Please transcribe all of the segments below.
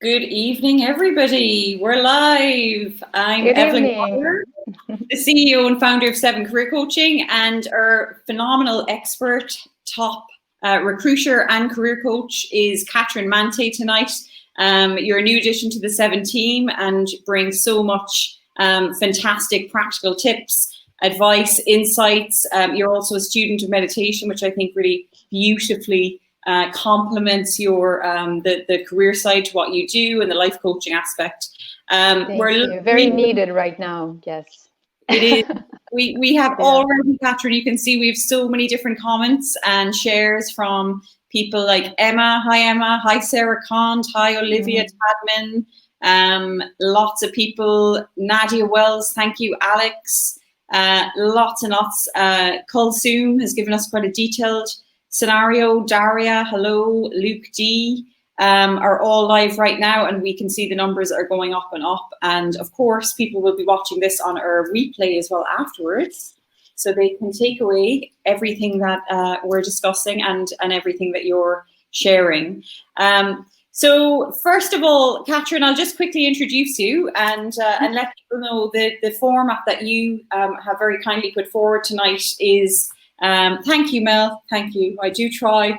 Good evening, everybody. We're live. I'm Good Evelyn, evening. Cotter, the CEO and founder of 7 Career Coaching, and our phenomenal expert, top recruiter and career coach is Katrin Mantay tonight. You're a new addition to the 7 team and bring so much fantastic practical tips, advice, insights. You're also a student of meditation, which I think really beautifully complements your the career side to what you do and the life coaching aspect. Thank you. Very needed right now. Yes, it is. We have already, Katrin. You can see we have so many different comments and shares from people like Emma. Hi Emma. Hi Sarah Kant. Hi Olivia Tadman. Lots of people. Nadia Wells. Thank you, Alex. Lots and lots. Kulsum has given us quite a detailed scenario. Daria, hello. Luke D are all live right now, and we can see the numbers are going up and up. And of course, people will be watching this on our replay as well afterwards, so they can take away everything that we're discussing and everything that you're sharing. So first of all, Katrin, I'll just quickly introduce you and let people know the format that you have very kindly put forward tonight is. Thank you, Mel. Thank you. I do try.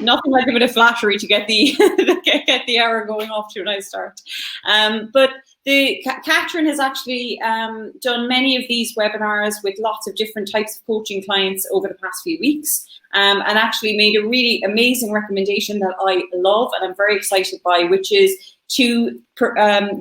Nothing like a bit of flattery to get the get the hour going off to a nice start. But Katrin has actually done many of these webinars with lots of different types of coaching clients over the past few weeks, and actually made a really amazing recommendation that I love and I'm very excited by, which is to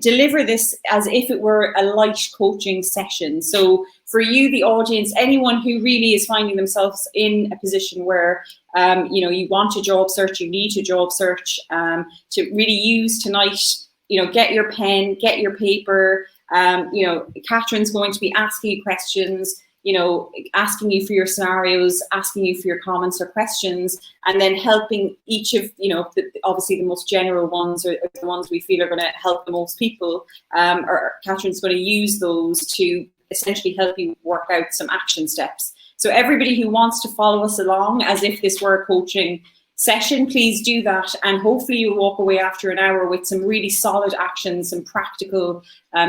deliver this as if it were a light coaching session. So for you, the audience, anyone who really is finding themselves in a position where you want a job search, you need a job search, to really use tonight, get your pen, get your paper. Katrin's going to be asking you questions, asking you for your scenarios, asking you for your comments or questions, and then helping each of, obviously the most general ones are the ones we feel are going to help the most people. Or Katrin's going to use those to essentially help you work out some action steps. So everybody who wants to follow us along as if this were a coaching session, please do that. And hopefully you'll walk away after an hour with some really solid actions, some practical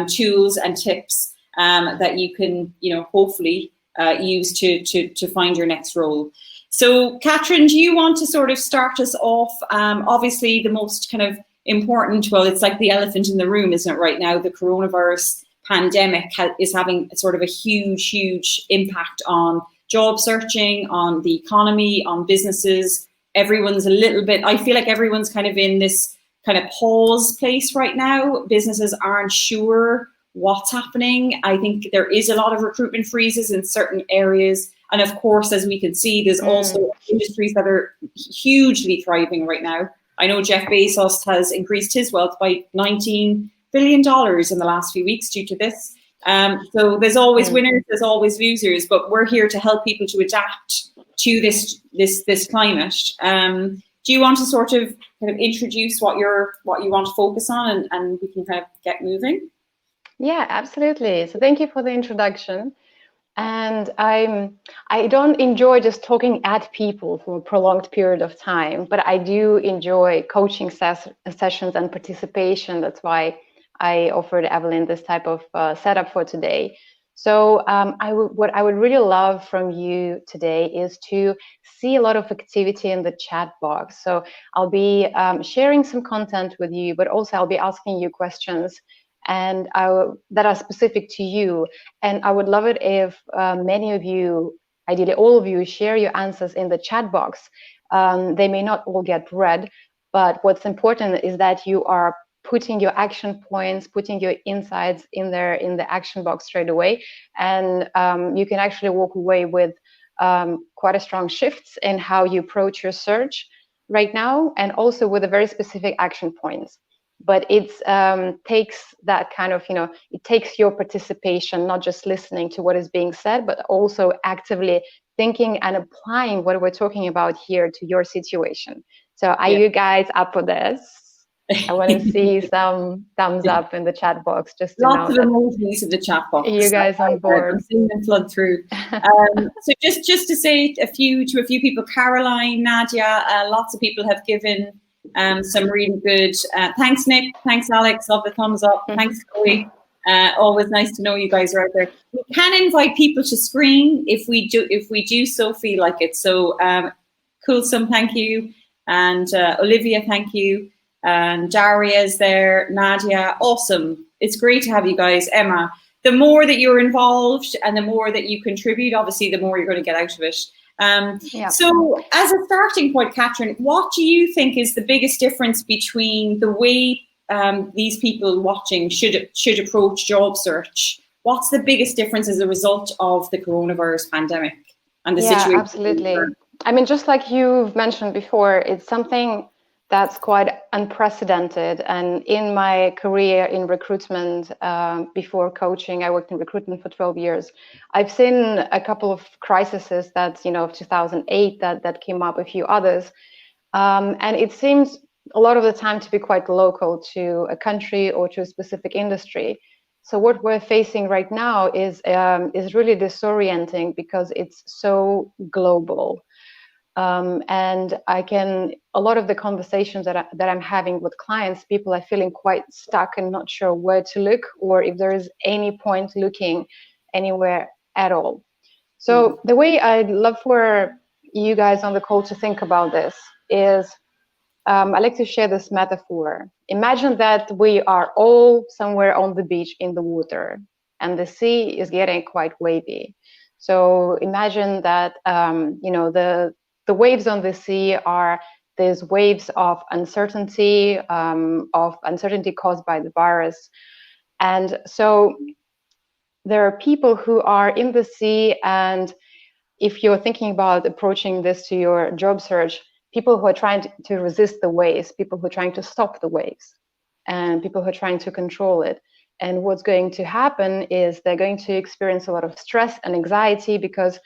tools and tips that you can, hopefully use to find your next role. So Katrin, do you want to sort of start us off? Obviously the most kind of important, well, it's like the elephant in the room, isn't it, right now? The coronavirus pandemic is having sort of a huge impact on job searching, on the economy, on businesses. Everyone's a little bit, I feel like everyone's kind of in this kind of pause place right now. Businesses aren't sure what's happening. I think there is a lot of recruitment freezes in certain areas. And of course, as we can see, there's also industries that are hugely thriving right now. I know Jeff Bezos has increased his wealth by $19 billion in the last few weeks due to this. So there's always winners, there's always losers, but we're here to help people to adapt to this climate. Do you want to sort of kind of introduce what you want to focus on, and we can kind of get moving? Yeah, absolutely. So thank you for the introduction. And I don't enjoy just talking at people for a prolonged period of time, but I do enjoy coaching sessions and participation. That's why I offered Evelyn this type of setup for today. So what I would really love from you today is to see a lot of activity in the chat box. So I'll be sharing some content with you, but also I'll be asking you questions and that are specific to you. And I would love it if many of you, ideally all of you, share your answers in the chat box. They may not all get read, but what's important is that you are putting your action points, putting your insights in there in the action box straight away. And you can actually walk away with quite a strong shifts in how you approach your search right now, and also with a very specific action points. But it takes that kind of, it takes your participation, not just listening to what is being said, but also actively thinking and applying what we're talking about here to your situation. So are you guys up for this? I want to see some thumbs up in the chat box, just to lots of emojis in the chat box. You guys on board? I'm seeing them flood through. So just to say to a few people, Caroline, Nadia, lots of people have given Some really good. Thanks, Nick. Thanks, Alex. Love the thumbs up. Thanks, Chloe. Always nice to know you guys are out there. We can invite people to screen if we do so feel like it. So Coulson, thank you, and Olivia, thank you, and Daria's there. Nadia, awesome. It's great to have you guys. Emma, the more that you're involved and the more that you contribute, obviously, the more you're going to get out of it. So as a starting point, Katrin, what do you think is the biggest difference between the way these people watching should approach job search? What's the biggest difference as a result of the coronavirus pandemic and the situation? Yeah, absolutely. I mean, just like you've mentioned before, it's something that's quite unprecedented. And in my career in recruitment, before coaching, I worked in recruitment for 12 years. I've seen a couple of crises that, of 2008 that came up, a few others. And it seems a lot of the time to be quite local to a country or to a specific industry. So what we're facing right now is really disorienting because it's so global. And a lot of the conversations that I'm having with clients, people are feeling quite stuck and not sure where to look or if there is any point looking anywhere at all. So the way I'd love for you guys on the call to think about this is, I like to share this metaphor. Imagine that we are all somewhere on the beach in the water and the sea is getting quite wavy. So imagine that, the waves on the sea are these waves of uncertainty caused by the virus. And so there are people who are in the sea, and if you're thinking about approaching this to your job search, people who are trying to resist the waves, people who are trying to stop the waves, and people who are trying to control it. And what's going to happen is they're going to experience a lot of stress and anxiety because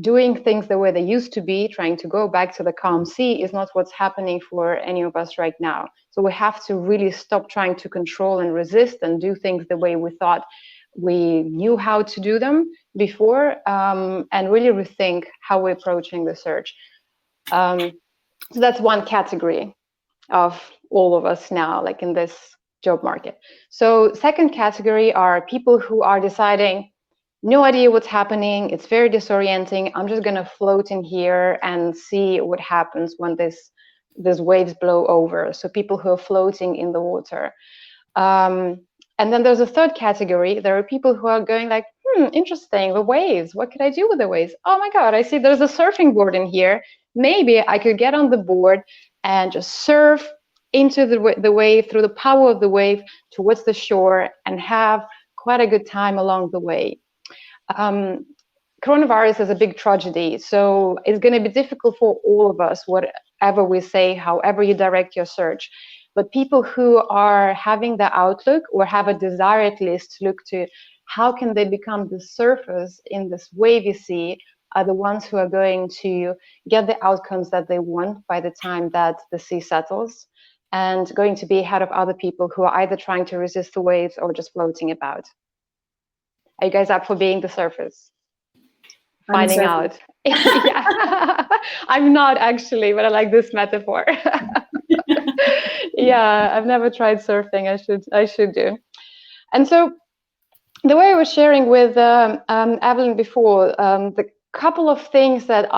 doing things the way they used to be, trying to go back to the calm sea, is not what's happening for any of us right now. So we have to really stop trying to control and resist and do things the way we thought we knew how to do them before, and really rethink how we're approaching the search. So that's one category of all of us now, like in this job market. So second category are people who are deciding, no idea what's happening, it's very disorienting, I'm just going to float in here and see what happens when these waves blow over. So people who are floating in the water. And then there's a third category. There are people who are going like, interesting, the waves, what could I do with the waves? Oh my God, I see there's a surfing board in here. Maybe I could get on the board and just surf into the wave, through the power of the wave towards the shore, and have quite a good time along the way. Coronavirus is a big tragedy, so it's going to be difficult for all of us, whatever we say, however you direct your search. But people who are having the outlook or have a desire at least to look to how can they become the surfers in this wavy sea are the ones who are going to get the outcomes that they want by the time that the sea settles, and going to be ahead of other people who are either trying to resist the waves or just floating about. Are you guys up for being the surfers? Finding out. Yeah. I'm not actually, but I like this metaphor. Yeah, I've never tried surfing. I should do. And so the way I was sharing with Evelyn before, the couple of things that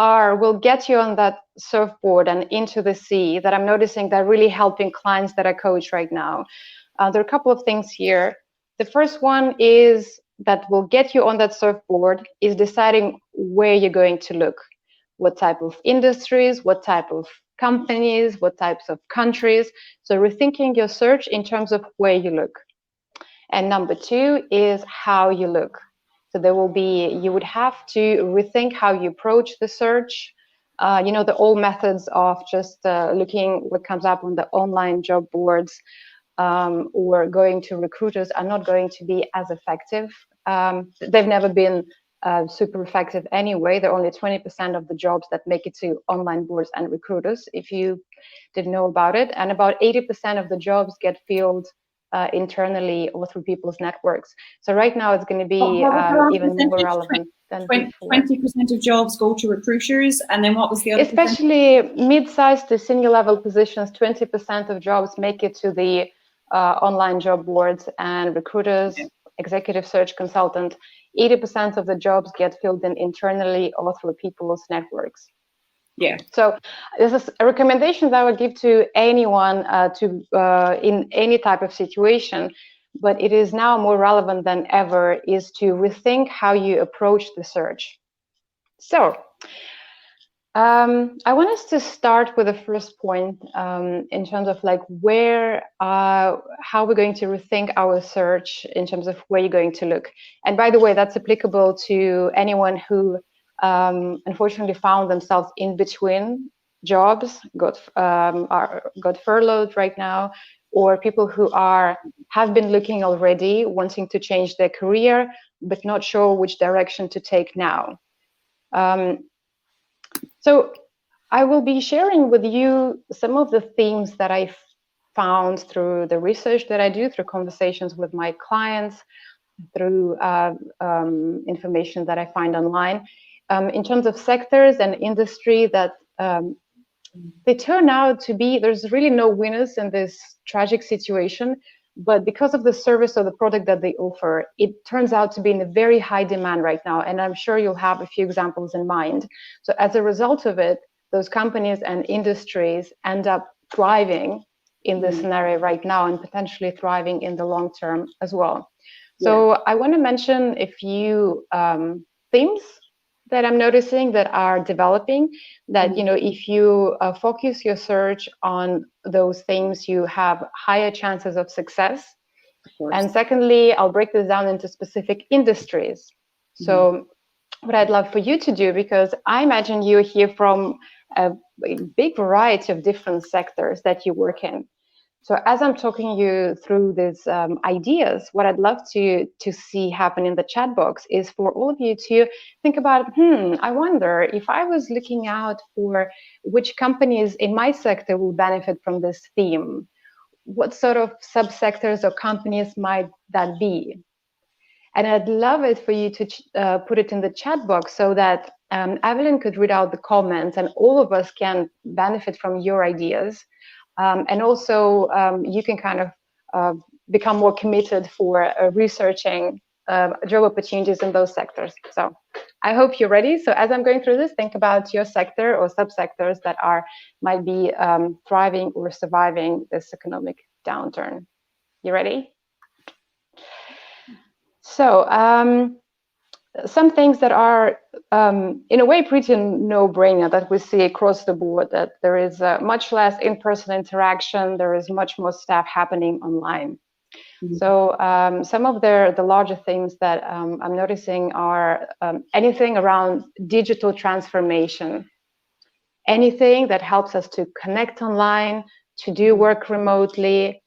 will get you on that surfboard and into the sea that I'm noticing that are really helping clients that I coach right now. There are a couple of things here. The first one is that will get you on that surfboard is deciding where you're going to look, what type of industries, what type of companies, what types of countries. So rethinking your search in terms of where you look. And number two is how you look. So you would have to rethink how you approach the search. The old methods of just looking what comes up on the online job boards, or going to recruiters are not going to be as effective. They've never been super effective anyway. There are only 20% of the jobs that make it to online boards and recruiters, if you didn't know about it. And about 80% of the jobs get filled internally or through people's networks. So right now it's going to be even more relevant than before. 20% of jobs go to recruiters, and then what was the other Especially mid-sized to senior level positions, 20% of jobs make it to the online job boards, and recruiters, executive search consultant, 80% of the jobs get filled in internally or through people's networks. Yeah. So this is a recommendation that I would give to anyone in any type of situation, but it is now more relevant than ever, is to rethink how you approach the search. So I want us to start with the first point in terms of like how we're going to rethink our search in terms of where you're going to look. And by the way, that's applicable to anyone who unfortunately found themselves in between jobs, got furloughed right now, or people who have been looking already, wanting to change their career, but not sure which direction to take now. So I will be sharing with you some of the themes that I found through the research that I do, through conversations with my clients, through information that I find online, in terms of sectors and industry that they turn out to be, there's really no winners in this tragic situation, but because of the service or the product that they offer, it turns out to be in a very high demand right now. And I'm sure you'll have a few examples in mind. So as a result of it, those companies and industries end up thriving in this scenario right now, and potentially thriving in the long term as well. So I want to mention a few themes that I'm noticing that are developing, that, you know, if you focus your search on those themes, you have higher chances of success. And secondly, I'll break this down into specific industries. So what I'd love for you to do, because I imagine you hear from a big variety of different sectors that you work in. So as I'm talking you through these ideas, what I'd love to see happen in the chat box is for all of you to think about, I wonder if I was looking out for which companies in my sector will benefit from this theme, what sort of subsectors or companies might that be? And I'd love it for you to put it in the chat box so that Evelyn could read out the comments and all of us can benefit from your ideas. And also you can kind of become more committed for researching job opportunities in those sectors. So I hope you're ready. So as I'm going through this, think about your sector or subsectors that might be thriving or surviving this economic downturn. You ready? So some things that are in a way pretty no-brainer that we see across the board, that there is much less in-person interaction, there is much more stuff happening online. So some of the larger things that I'm noticing are anything around digital transformation, anything that helps us to connect online, to do work remotely.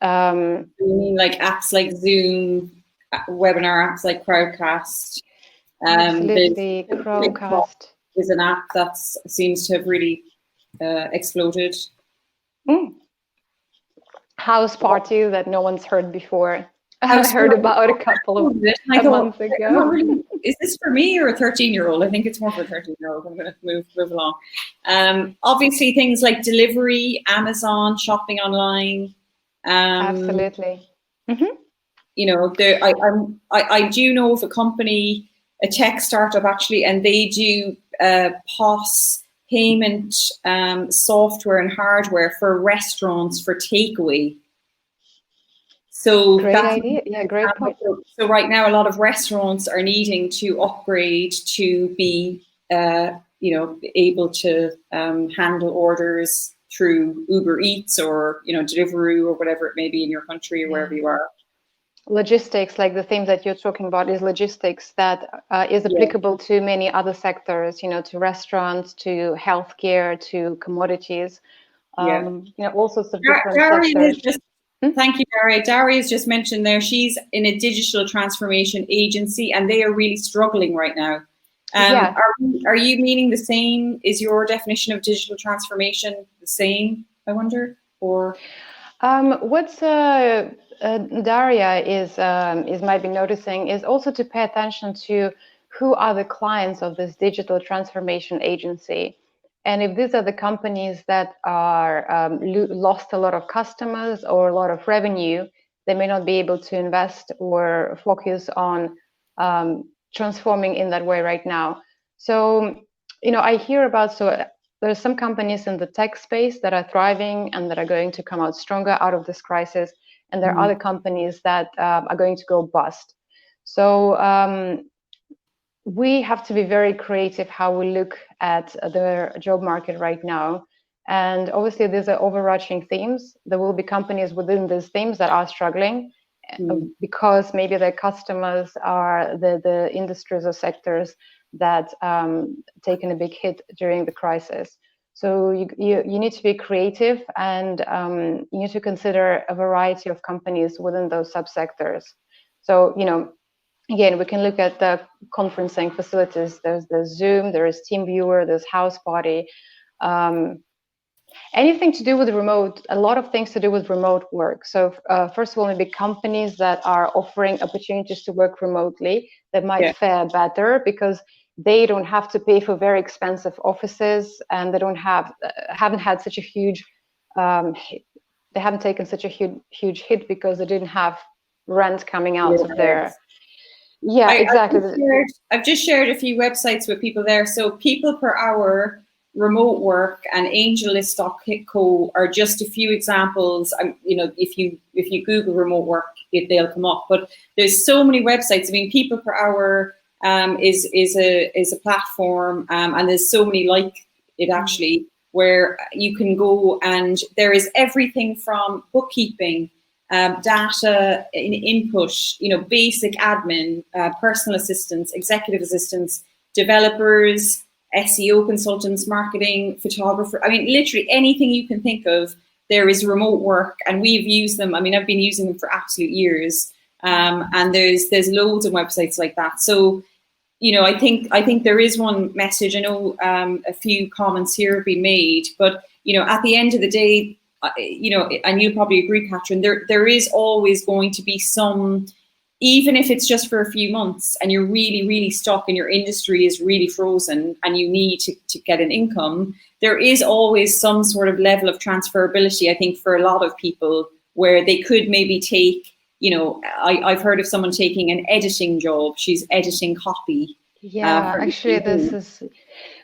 You mean like apps like Zoom, webinar apps like Crowdcast? Absolutely, Crowdcast is an app that seems to have really exploded. House party that no one's heard before. I heard about a couple of months ago. Is this for me or a 13-year-old? I think it's more for a 13-year-old. I'm going to move along. Obviously, things like delivery, Amazon, shopping online. Absolutely. You know, I do know of a company, a tech startup actually, and they do POS payment software and hardware for restaurants for takeaway. So great idea. Yeah, great point. So right now, a lot of restaurants are needing to upgrade to be, able to handle orders through Uber Eats or, Deliveroo or whatever it may be in your country or wherever you are. Logistics, like the theme that you're talking about, is logistics that is applicable to many other sectors, to restaurants, to healthcare, to commodities, all sorts of different sectors. Thank you, Daria. Daria's just mentioned there, she's in a digital transformation agency and they are really struggling right now. Are you meaning the same? Is your definition of digital transformation the same, I wonder? Or What Daria is might be noticing is also to pay attention to who are the clients of this digital transformation agency, and if these are the companies that are lost a lot of customers or a lot of revenue, they may not be able to invest or focus on transforming in that way right now. So, I hear about there's some companies in the tech space that are thriving and that are going to come out stronger out of this crisis, and there are other companies that are going to go bust. So we have to be very creative how we look at the job market right now. And obviously, these are overarching themes. There will be companies within these themes that are struggling because maybe their customers are the industries or sectors that taken a big hit during the crisis. So you need to be creative, and you need to consider a variety of companies within those subsectors. So, again, we can look at the conferencing facilities. There's the Zoom, there is TeamViewer, there's HouseParty. Anything to do with remote, a lot of things to do with remote work. So first of all, maybe companies that are offering opportunities to work remotely that might fare better because they don't have to pay for very expensive offices, and they haven't had such a huge they haven't taken such a huge hit because they didn't have rent coming out of their exactly. I've just shared a few websites with people there. So People Per Hour, Remote Work, and AngelList.co are just a few examples. If you Google remote work, they'll come up. But there's so many websites. I mean, People Per Hour is a platform, and there's so many like it actually, where you can go, and there is everything from bookkeeping, data input, basic admin, personal assistants, executive assistants, developers, SEO consultants, marketing, photographer. I mean, literally anything you can think of, there is remote work, and we've used them. I mean, I've been using them for absolute years, and there's loads of websites like that. So, I think there is one message. I know a few comments here have been made, but at the end of the day, and you'll probably agree, Katrin, there is always going to be some, even if it's just for a few months and you're really, really stuck and your industry is really frozen and you need to get an income, there is always some sort of level of transferability, I think, for a lot of people, where they could maybe take, I've heard of someone taking an editing job. She's editing copy. Actually, this is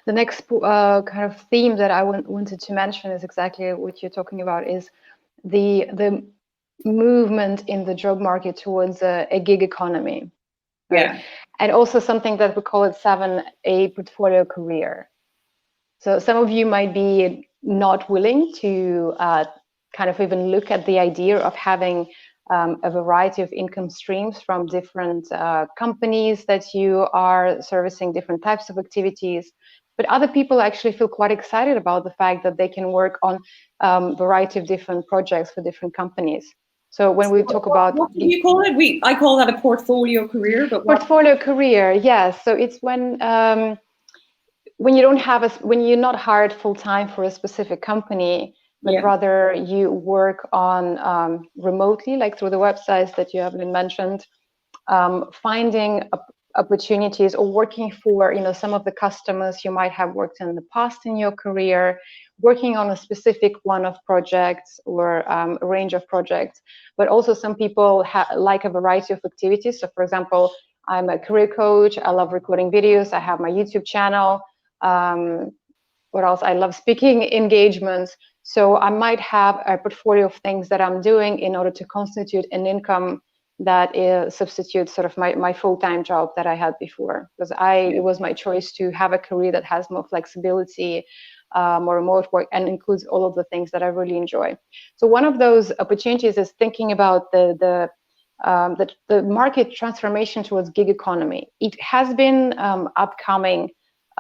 the next kind of theme that I wanted to mention is exactly what you're talking about, is the movement in the job market towards a gig economy. Right? And also something that we call it 7A portfolio career. So some of you might be not willing to kind of even look at the idea of having a variety of income streams from different companies that you are servicing, different types of activities. But other people actually feel quite excited about the fact that they can work on a variety of different projects for different companies. So when we talk about, what do you call it? I call that a portfolio career. But portfolio career, yes. So it's when you don't have when you're not hired full time for a specific company, but rather you work on remotely, like through the websites that you have been mentioned, finding opportunities or working for some of the customers you might have worked in the past in your career, working on a specific one of projects or a range of projects. But also some people like a variety of activities. So for example, I'm a career coach. I love recording videos. I have my YouTube channel. What else? I love speaking engagements. So I might have a portfolio of things that I'm doing in order to constitute an income that substitutes sort of my full-time job that I had before. Because it was my choice to have a career that has more flexibility, more remote work, and includes all of the things that I really enjoy. So one of those opportunities is thinking about the market transformation towards gig economy. It has been upcoming.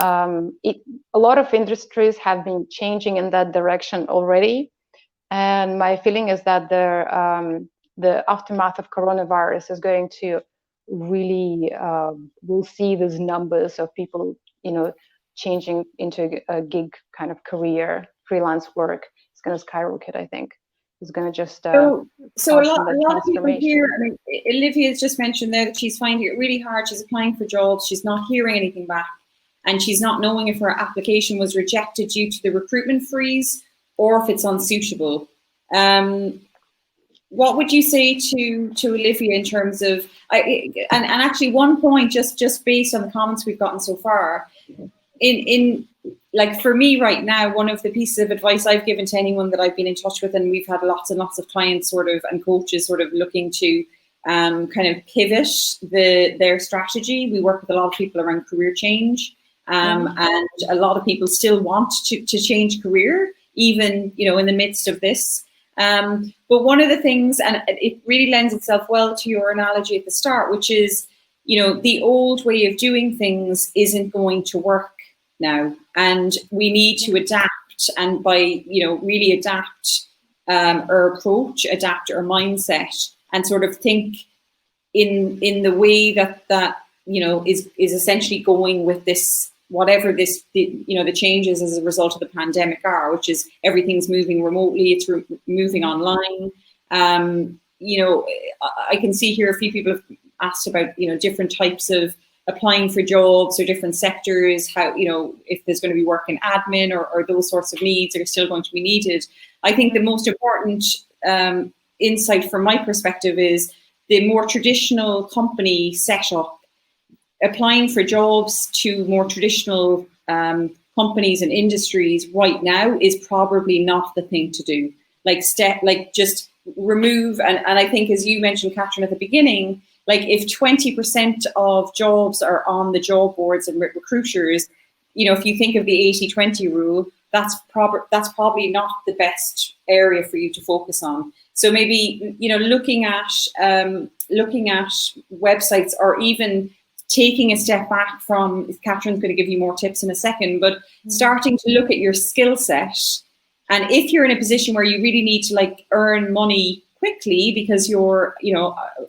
A lot of industries have been changing in that direction already, and my feeling is that the aftermath of coronavirus is going to really we'll see these numbers of people changing into a gig kind of career, freelance work. It's going to skyrocket, I think. who's going to just so a lot that of people transformation. here, I mean, Olivia's just mentioned there that she's finding it really hard. She's applying for jobs, she's not hearing anything back, and she's not knowing if her application was rejected due to the recruitment freeze or if it's unsuitable. What would you say to Olivia in terms of, and actually one point, just based on the comments we've gotten so far, in like for me right now, one of the pieces of advice I've given to anyone that I've been in touch with, and we've had lots and lots of clients sort of and coaches sort of looking to kind of pivot their strategy. We work with a lot of people around career change, and a lot of people still want to change career, even in the midst of this. But one of the things, and it really lends itself well to your analogy at the start, which is, the old way of doing things isn't going to work now, and we need to adapt, and by really adapt our approach, adapt our mindset, and sort of think in the way that is essentially going with this, whatever this the changes as a result of the pandemic are, which is everything's moving remotely, it's moving online. I can see here a few people have asked about different types of applying for jobs or different sectors, how if there's going to be work in admin or those sorts of needs are still going to be needed. I think the most important insight from my perspective is the more traditional company setup. Applying for jobs to more traditional companies and industries right now is probably not the thing to do. Just remove, and I think, as you mentioned, Katrin, at the beginning, like if 20% of jobs are on the job boards and recruiters, if you think of the 80-20 rule, that's probably not the best area for you to focus on. So maybe looking at websites, or even taking a step back from, Katrin's going to give you more tips in a second, but starting to look at your skill set. And if you're in a position where you really need to earn money quickly because you're,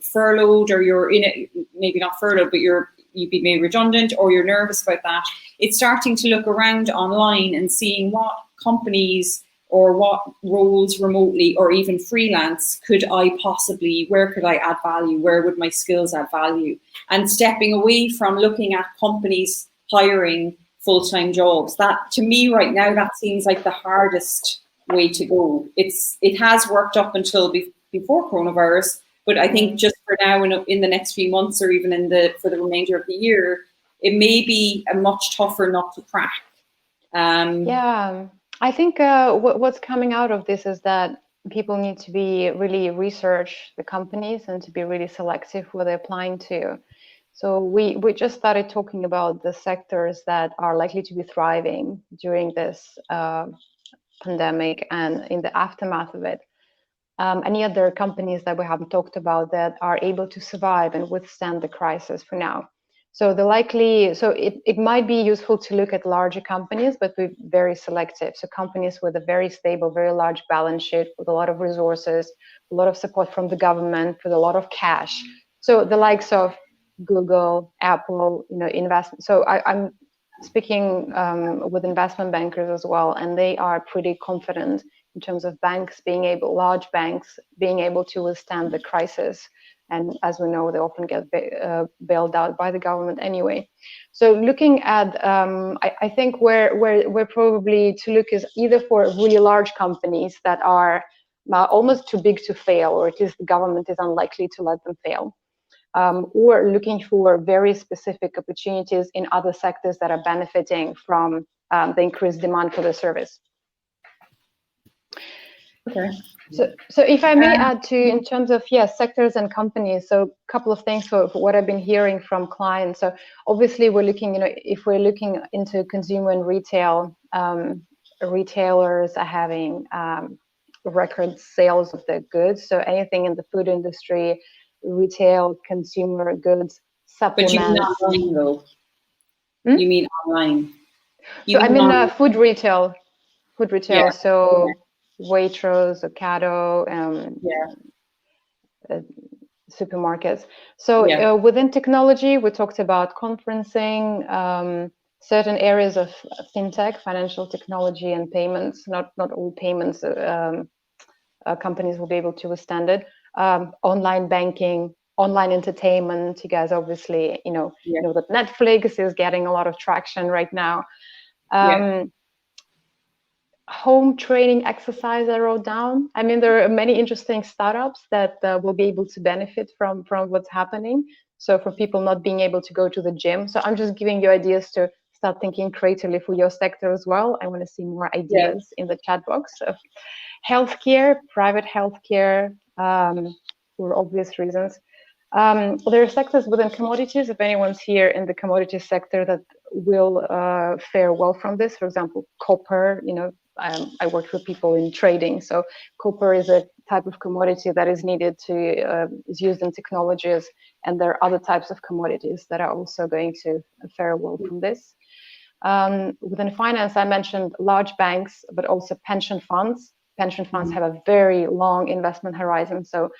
furloughed, or you're in it, maybe not furloughed, but you've been made redundant, or you're nervous about that, it's starting to look around online and seeing what companies or what roles remotely or even freelance where could I add value? Where would my skills add value? And stepping away from looking at companies hiring full-time jobs. That, to me right now, that seems like the hardest way to go. It has worked up until before coronavirus, but I think just for now, in the next few months, or even for the remainder of the year, it may be a much tougher nut to crack. I think what's coming out of this is that people need to be really research the companies and to be really selective who they're applying to. So we just started talking about the sectors that are likely to be thriving during this pandemic and in the aftermath of it. Any other companies that we haven't talked about that are able to survive and withstand the crisis for now. So it might be useful to look at larger companies, but be very selective. So companies with a very stable, very large balance sheet, with a lot of resources, a lot of support from the government, with a lot of cash. So the likes of Google, Apple, investment. So I'm speaking with investment bankers as well, and they are pretty confident in terms of large banks being able to withstand the crisis. And as we know, they often get bailed out by the government anyway. So looking at, I think where we're probably to look is either for really large companies that are almost too big to fail, or at least the government is unlikely to let them fail. Or looking for very specific opportunities in other sectors that are benefiting from the increased demand for the service. Okay. So if I may add to, in terms of sectors and companies, so a couple of things for what I've been hearing from clients. So obviously we're looking, if we're looking into consumer and retail, retailers are having record sales of their goods. So anything in the food industry, retail, consumer goods, supplements. But you mean online though? You mean online? I mean food retail. Yeah. So Waitrose, Ocado, supermarkets. So within technology, we talked about conferencing, certain areas of fintech, financial technology, and payments. Not all payments companies will be able to withstand it. Online banking, online entertainment. You guys obviously, know that Netflix is getting a lot of traction right now. Home training exercise I wrote down. I mean, there are many interesting startups that will be able to benefit from what's happening. So for people not being able to go to the gym. So I'm just giving you ideas to start thinking creatively for your sector as well. I want to see more ideas in the chat box of healthcare, private healthcare, for obvious reasons. There are sectors within commodities, if anyone's here in the commodities sector, that will fare well from this. For example, copper, I worked with people in trading. So copper is a type of commodity that is needed to, is used in technologies. And there are other types of commodities that are also going to fare well from this. Within finance, I mentioned large banks, but also pension funds. Pension funds have a very long investment horizon. So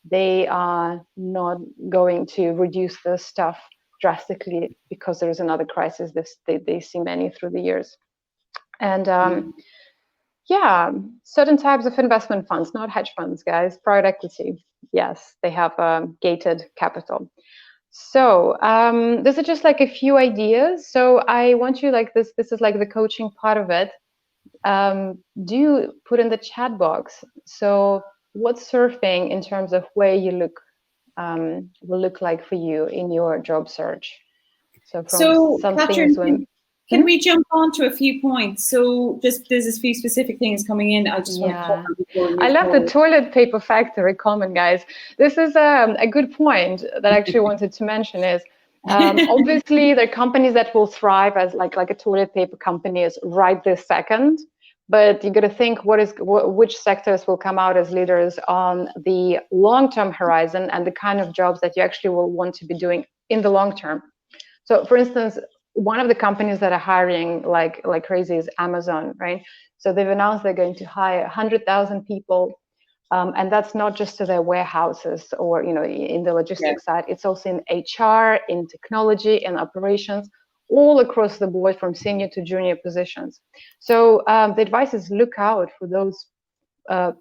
they are not going to reduce their stuff drastically because there's another crisis. They see many through the years. And certain types of investment funds, not hedge funds, guys. Private equity, yes, they have gated capital. So these are just like a few ideas. So I want you, like this is like the coaching part of it. Do put in the chat box. So what's surfing in terms of where you look will look like for you in your job search? So some Katrin, things can we jump on to a few points? So just there's a few specific things coming in. I just want to cover before I love the toilet paper factory comment, guys. This is a good point that I actually wanted to mention is obviously there are companies that will thrive as like a toilet paper company is right this second. But you got to think which sectors will come out as leaders on the long-term horizon and the kind of jobs that you actually will want to be doing in the long term. So, for instance, one of the companies that are hiring like crazy is Amazon, right? So they've announced they're going to hire 100,000 people, and that's not just to their warehouses or in the logistics side. It's also in HR, in technology, in operations, all across the board from senior to junior positions. So the advice is look out for those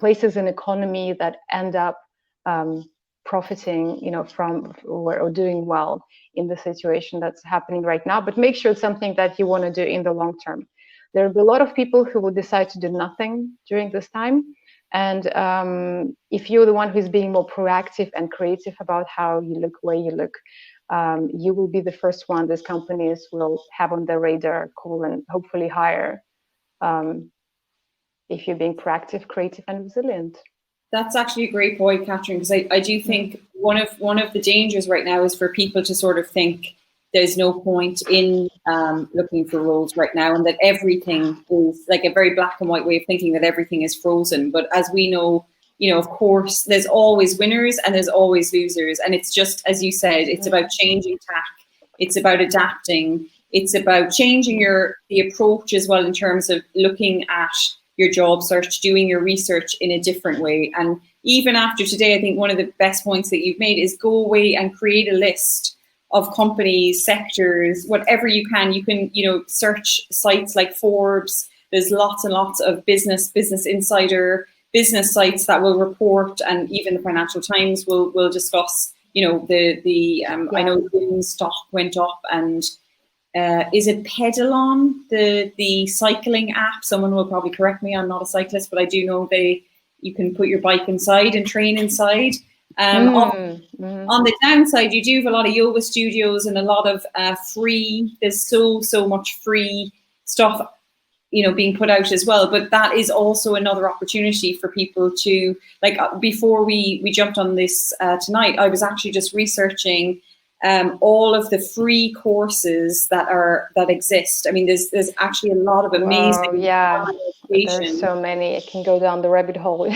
places in economy that end up profiting, from or doing well in the situation that's happening right now. But make sure it's something that you want to do in the long term. There will be a lot of people who will decide to do nothing during this time. And if you're the one who's being more proactive and creative about how you look, where you look, you will be the first one these companies will have on their radar, call, and hopefully hire if you're being proactive, creative, and resilient. That's actually a great point, Katrin, because I do think one of the dangers right now is for people to sort of think there's no point in looking for roles right now, and that everything is like a very black and white way of thinking, that everything is frozen. But as we know, of course, there's always winners and there's always losers. And it's just, as you said, it's about changing tack. It's about adapting. It's about changing the approach as well in terms of looking at your job search, doing your research in a different way. And even after today, I think one of the best points that you've made is go away and create a list of companies, sectors, whatever you can. You can, search sites like Forbes. There's lots and lots of Business Insider, business sites that will report, and even the Financial Times will discuss, I know the stock went up, and is it Pedalon, the cycling app? Someone will probably correct me. I'm not a cyclist, but I do know you can put your bike inside and train inside. On the downside, you do have a lot of yoga studios and a lot of free. There's so much free stuff, being put out as well. But that is also another opportunity for people to, like, before we jumped on this tonight, I was actually just researching all of the free courses that exist. I mean, there's actually a lot of amazing. There's so many. It can go down the rabbit hole.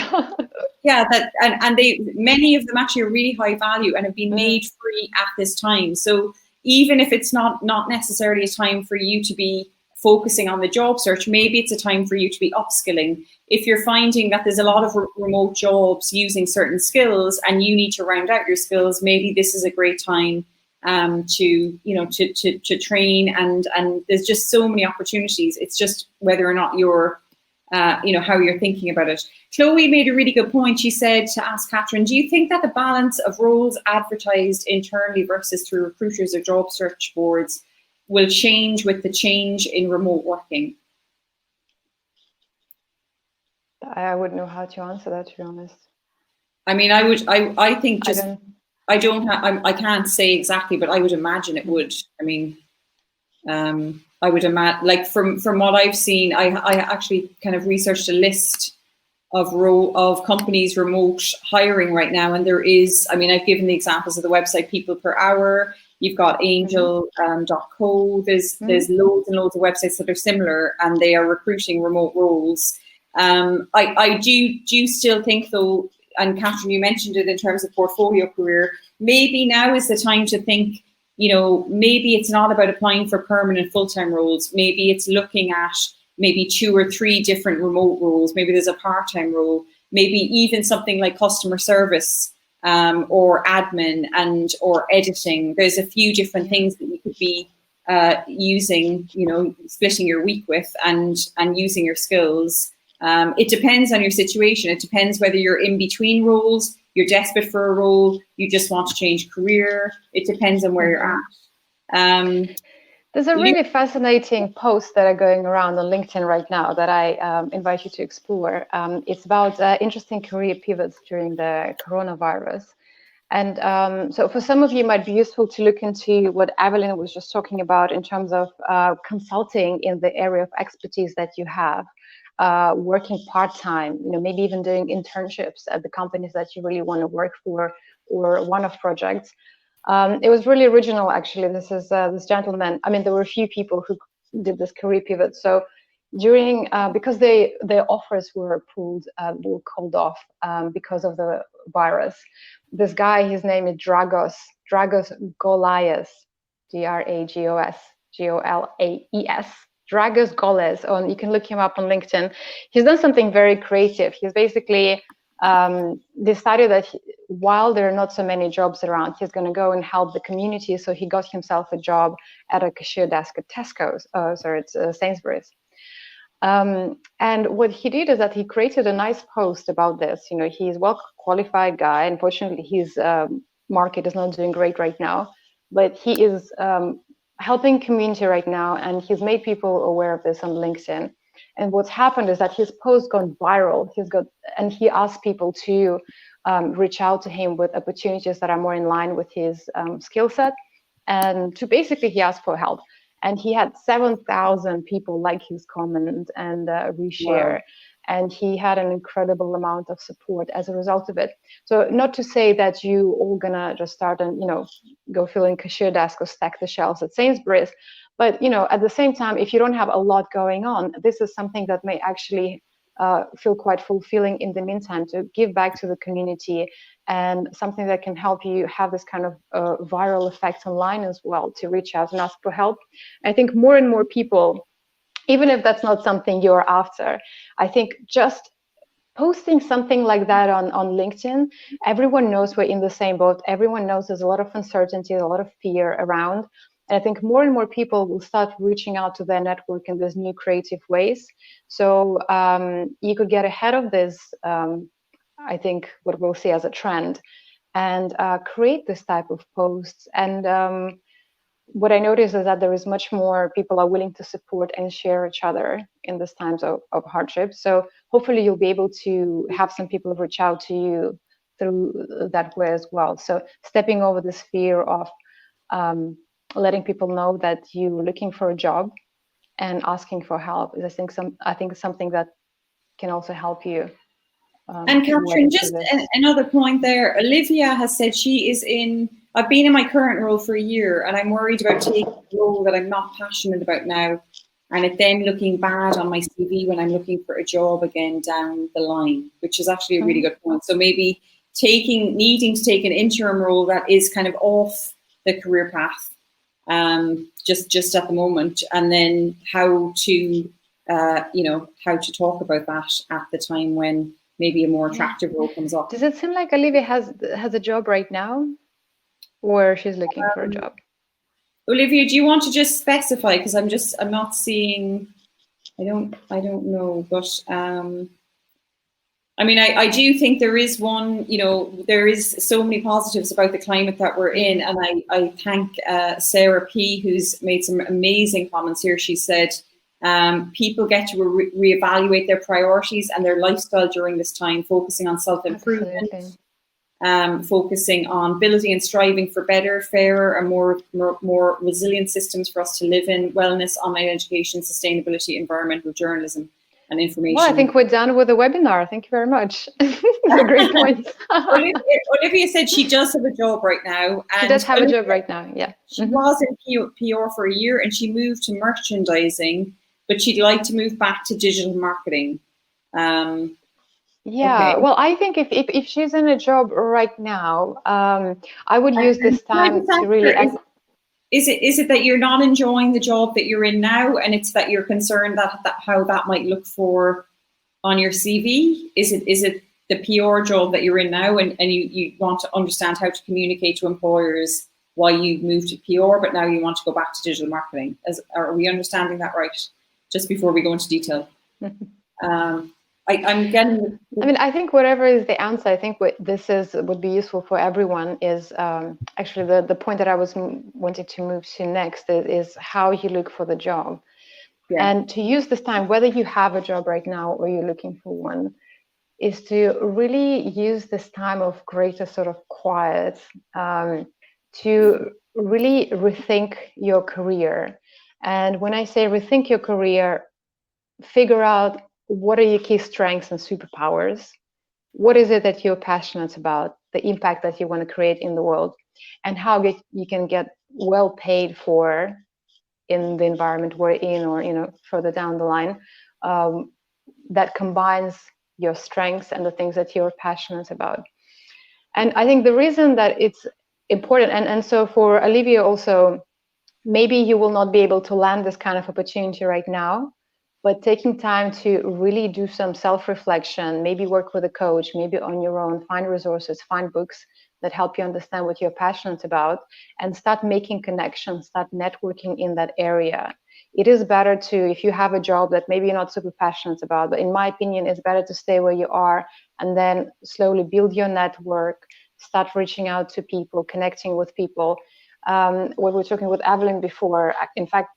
Yeah, and many of them actually are really high value and have been made free at this time. So even if it's not necessarily a time for you to be focusing on the job search, maybe it's a time for you to be upskilling. If you're finding that there's a lot of remote jobs using certain skills and you need to round out your skills, maybe this is a great time to train, and there's just so many opportunities. It's just whether or not you're how you're thinking about it. Chloe made a really good point. She said to ask Katrin, do you think that the balance of roles advertised internally versus through recruiters or job search boards will change with the change in remote working? I wouldn't know how to answer that, to be honest. I mean, I think just, I can't say exactly, but I would imagine it would. I mean, I would imagine, like from what I've seen, I actually kind of researched a list of companies remote hiring right now, and there is, I mean, I've given the examples of the website People Per Hour. You've got Angel.co. There's loads and loads of websites that are similar, and they are recruiting remote roles. I do still think though, and Katrin, you mentioned it in terms of portfolio career, maybe now is the time to think, maybe it's not about applying for permanent full-time roles. Maybe it's looking at maybe 2 or 3 different remote roles. Maybe there's a part-time role, maybe even something like customer service or admin or editing. There's a few different things that you could be using, splitting your week with and using your skills. It depends on your situation. It depends whether you're in between roles, you're desperate for a role, you just want to change career. It depends on where you're at. There's a really fascinating post that are going around on LinkedIn right now that I invite you to explore. It's about interesting career pivots during the coronavirus. And so for some of you, it might be useful to look into what Evelyn was just talking about in terms of consulting in the area of expertise that you have, working part-time, maybe even doing internships at the companies that you really want to work for, or one-off projects. It was really original, actually. This is this gentleman. I mean, there were a few people who did this career pivot. So during, because their offers were called off because of the virus. This guy, his name is Dragos Golaes, Dragos Golaes. Dragos Golaes. You can look him up on LinkedIn. He's done something very creative. He's basically decided that while there are not so many jobs around, he's going to go and help the community. So he got himself a job at a cashier desk at Tesco's. It's Sainsbury's. And what he did is that he created a nice post about this. He's a well-qualified guy. Unfortunately, his market is not doing great right now, but he is helping community right now, and he's made people aware of this on LinkedIn. And what's happened is that his post gone viral. He asked people to reach out to him with opportunities that are more in line with his skill set, and to basically he asked for help. And he had 7,000 people like his comment and reshare. Wow. And he had an incredible amount of support as a result of it. So not to say that you all gonna just start and go fill in cashier desk or stack the shelves at Sainsbury's, but at the same time, if you don't have a lot going on, this is something that may actually feel quite fulfilling in the meantime, to give back to the community, and something that can help you have this kind of viral effect online as well, to reach out and ask for help. I think more and more people, even if that's not something you're after, I think just posting something like that on LinkedIn, everyone knows we're in the same boat. Everyone knows there's a lot of uncertainty, a lot of fear around. And I think more and more people will start reaching out to their network in these new creative ways. So you could get ahead of this, I think, what we'll see as a trend, and create this type of posts. And what I notice is that there is much more people are willing to support and share each other in these times of hardship. So hopefully you'll be able to have some people reach out to you through that way as well. So stepping over this fear of letting people know that you're looking for a job and asking for help is, I think something that can also help you. And Katrin, just another point there. Olivia has said I've been in my current role for a year, and I'm worried about taking a role that I'm not passionate about now, and it then looking bad on my CV when I'm looking for a job again down the line, which is actually a really good point. So maybe needing to take an interim role that is kind of off the career path, just at the moment, and then how to talk about that at the time when maybe a more attractive role comes up. Does it seem like Olivia has a job right now, or she's looking for a job? Olivia, do you want to just specify? Because I'm not seeing. I don't know, but I mean, I do think there is one, there is so many positives about the climate that we're in. And I thank Sarah P, who's made some amazing comments here. She said, people get to reevaluate their priorities and their lifestyle during this time, focusing on self-improvement, focusing on building and striving for better, fairer, and more resilient systems for us to live in, wellness, online education, sustainability, environmental journalism, and information. Well, I think we're done with the webinar. Thank you very much. It's a great point. Olivia said she does have a job right now. She does have a job right now, yeah. She was in PR for a year and she moved to merchandising, but she'd like to move back to digital marketing. Yeah, well, I think if she's in a job right now, I would use this time to really... Is it that you're not enjoying the job that you're in now, and it's that you're concerned that how that might look for on your CV? Is it the PR job that you're in now, and you want to understand how to communicate to employers why you moved to PR, but now you want to go back to digital marketing? Are we understanding that right? Just before we go into detail. I'm getting. I mean, I think whatever is the answer, I think what would be useful for everyone is actually the point that I was wanting to move to next is how you look for the job, and to use this time, whether you have a job right now or you're looking for one, is to really use this time of greater sort of quiet to really rethink your career. And when I say rethink your career, figure out what are your key strengths and superpowers? What is it that you're passionate about? The impact that you want to create in the world, and how you can get well paid for in the environment we're in, or further down the line, that combines your strengths and the things that you're passionate about. And I think the reason that it's important, and so for Olivia also, maybe you will not be able to land this kind of opportunity right now, but taking time to really do some self-reflection, maybe work with a coach, maybe on your own, find resources, find books that help you understand what you're passionate about, and start making connections, start networking in that area. It is better to, if you have a job that maybe you're not super passionate about, but in my opinion, it's better to stay where you are and then slowly build your network, start reaching out to people, connecting with people. We were talking with Evelyn before, in fact,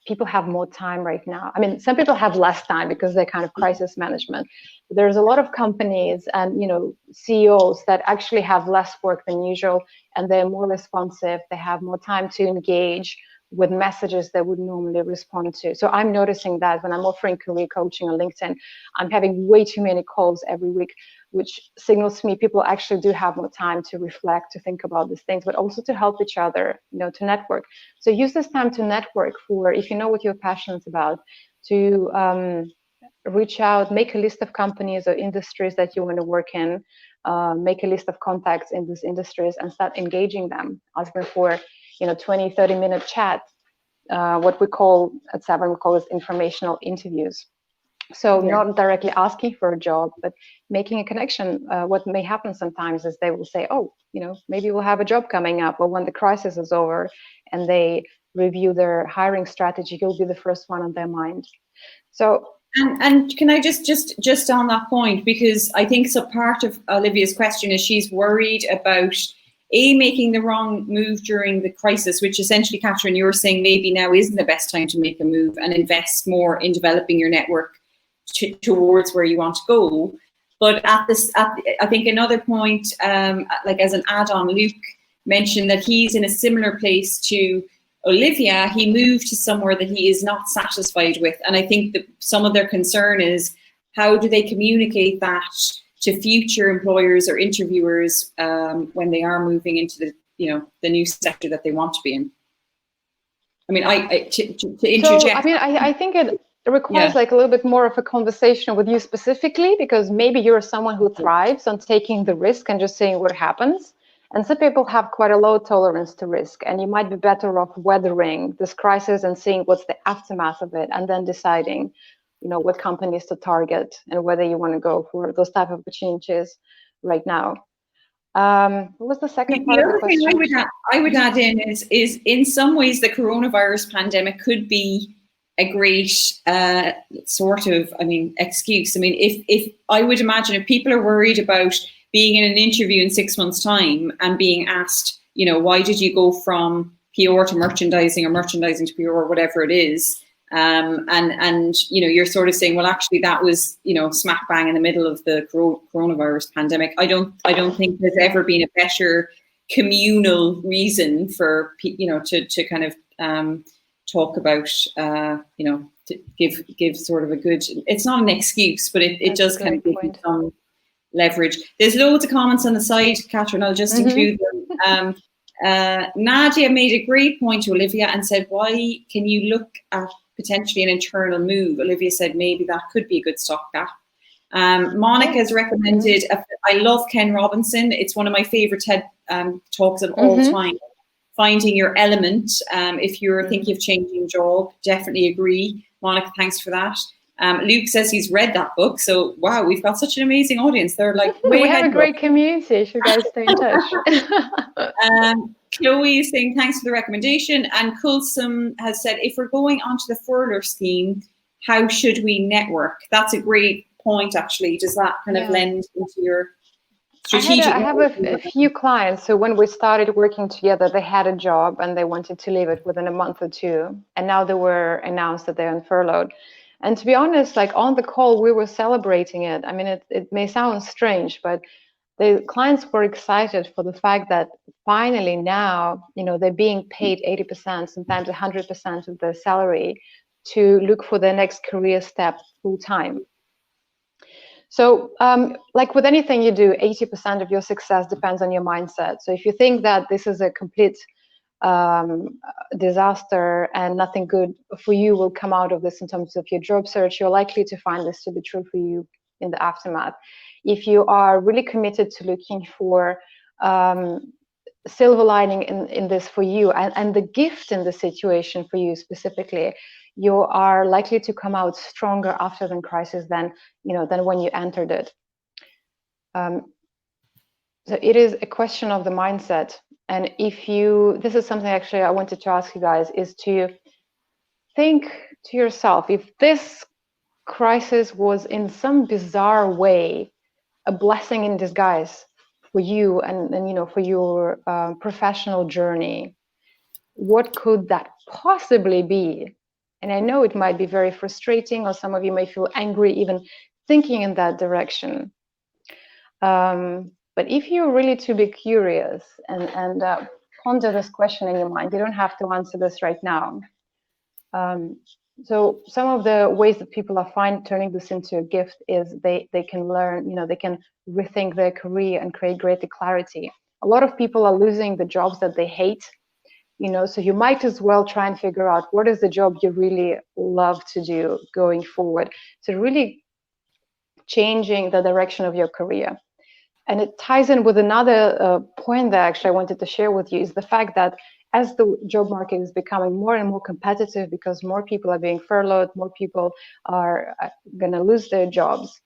people have more time right now. I mean, some people have less time because they're kind of crisis management. There's a lot of companies and CEOs that actually have less work than usual, and they're more responsive. They have more time to engage with messages they would normally respond to. So I'm noticing that when I'm offering career coaching on LinkedIn, I'm having way too many calls every week, which signals to me people actually do have more time to reflect, to think about these things, but also to help each other, to network. So use this time to network for, if you know what you're passionate about, to reach out, make a list of companies or industries that you want to work in, make a list of contacts in these industries and start engaging them, ask them for 20, 30-minute chat, what we call at Seven, we call it informational interviews. So not directly asking for a job, but making a connection. What may happen sometimes is they will say, oh, maybe we'll have a job coming up, or when the crisis is over and they review their hiring strategy, you'll be the first one on their mind. So and can I just on that point, because I think so part of Olivia's question is she's worried about making the wrong move during the crisis, which essentially, Katrin, you're saying maybe now isn't the best time to make a move and invest more in developing your network towards where you want to go. But I think another point, like as an add-on, Luke mentioned that he's in a similar place to Olivia. He moved to somewhere that he is not satisfied with, and I think that some of their concern is how do they communicate that to future employers or interviewers when they are moving into the new sector that they want to be in. I mean, to interject. So, I mean, I think it requires like a little bit more of a conversation with you specifically, because maybe you're someone who thrives on taking the risk and just seeing what happens. And some people have quite a low tolerance to risk, and you might be better off weathering this crisis and seeing what's the aftermath of it, and then deciding, what companies to target and whether you want to go for those type of opportunities right now. What was the second part of the question? I would add in is in some ways the coronavirus pandemic could be a great sort of, excuse. I mean, if I would imagine if people are worried about being in an interview in 6 months' time and being asked, why did you go from PR to merchandising or merchandising to PR or whatever it is, and you're sort of saying, well, actually that was smack bang in the middle of the coronavirus pandemic. I don't think there's ever been a better communal reason for to kind of talk about to give sort of a good. It's not an excuse, but it does kind of give you some leverage. There's loads of comments on the side, Katrin. I'll just include them. Nadia made a great point to Olivia and said, why can you look at potentially an internal move? Olivia said maybe that could be a good stopgap. Monica has recommended, I love Ken Robinson. It's one of my favorite TED talks of all time. Finding your element. If you're thinking of changing job, definitely agree. Monica, thanks for that. Luke says he's read that book. So, wow, we've got such an amazing audience. They're like, we have a great community. Should guys stay in touch? Chloe is saying, thanks for the recommendation. And Kulsum has said, if we're going onto the furlough scheme, how should we network? That's a great point, actually. Does that kind of lend into your strategic? I have a few clients. So when we started working together, they had a job and they wanted to leave it within a month or two. And now they were announced that they're on furlough. And to be honest, like on the call, we were celebrating it. I mean, it may sound strange, but the clients were excited for the fact that finally now, they're being paid 80%, sometimes 100% of their salary to look for their next career step full time. So like with anything you do, 80% of your success depends on your mindset. So if you think that this is a complete disaster and nothing good for you will come out of this in terms of your job search, you're likely to find this to be true for you in the aftermath. If you are really committed to looking for silver lining in this for you and the gift in the situation for you specifically, you are likely to come out stronger after the crisis than when you entered it. So it is a question of the mindset. And this is something actually I wanted to ask you guys, is to think to yourself, if this crisis was in some bizarre way a blessing in disguise for you and for your professional journey, what could that possibly be? And I know it might be very frustrating, or some of you may feel angry even thinking in that direction. But if you're really to be curious and ponder this question in your mind, you don't have to answer this right now. So some of the ways that people are turning this into a gift is they can learn, they can rethink their career and create greater clarity. A lot of people are losing the jobs that they hate, so you might as well try and figure out what is the job you really love to do going forward. So really changing the direction of your career. And it ties in with another point that actually I wanted to share with you, is the fact that as the job market is becoming more and more competitive because more people are being furloughed, more people are going to lose their jobs,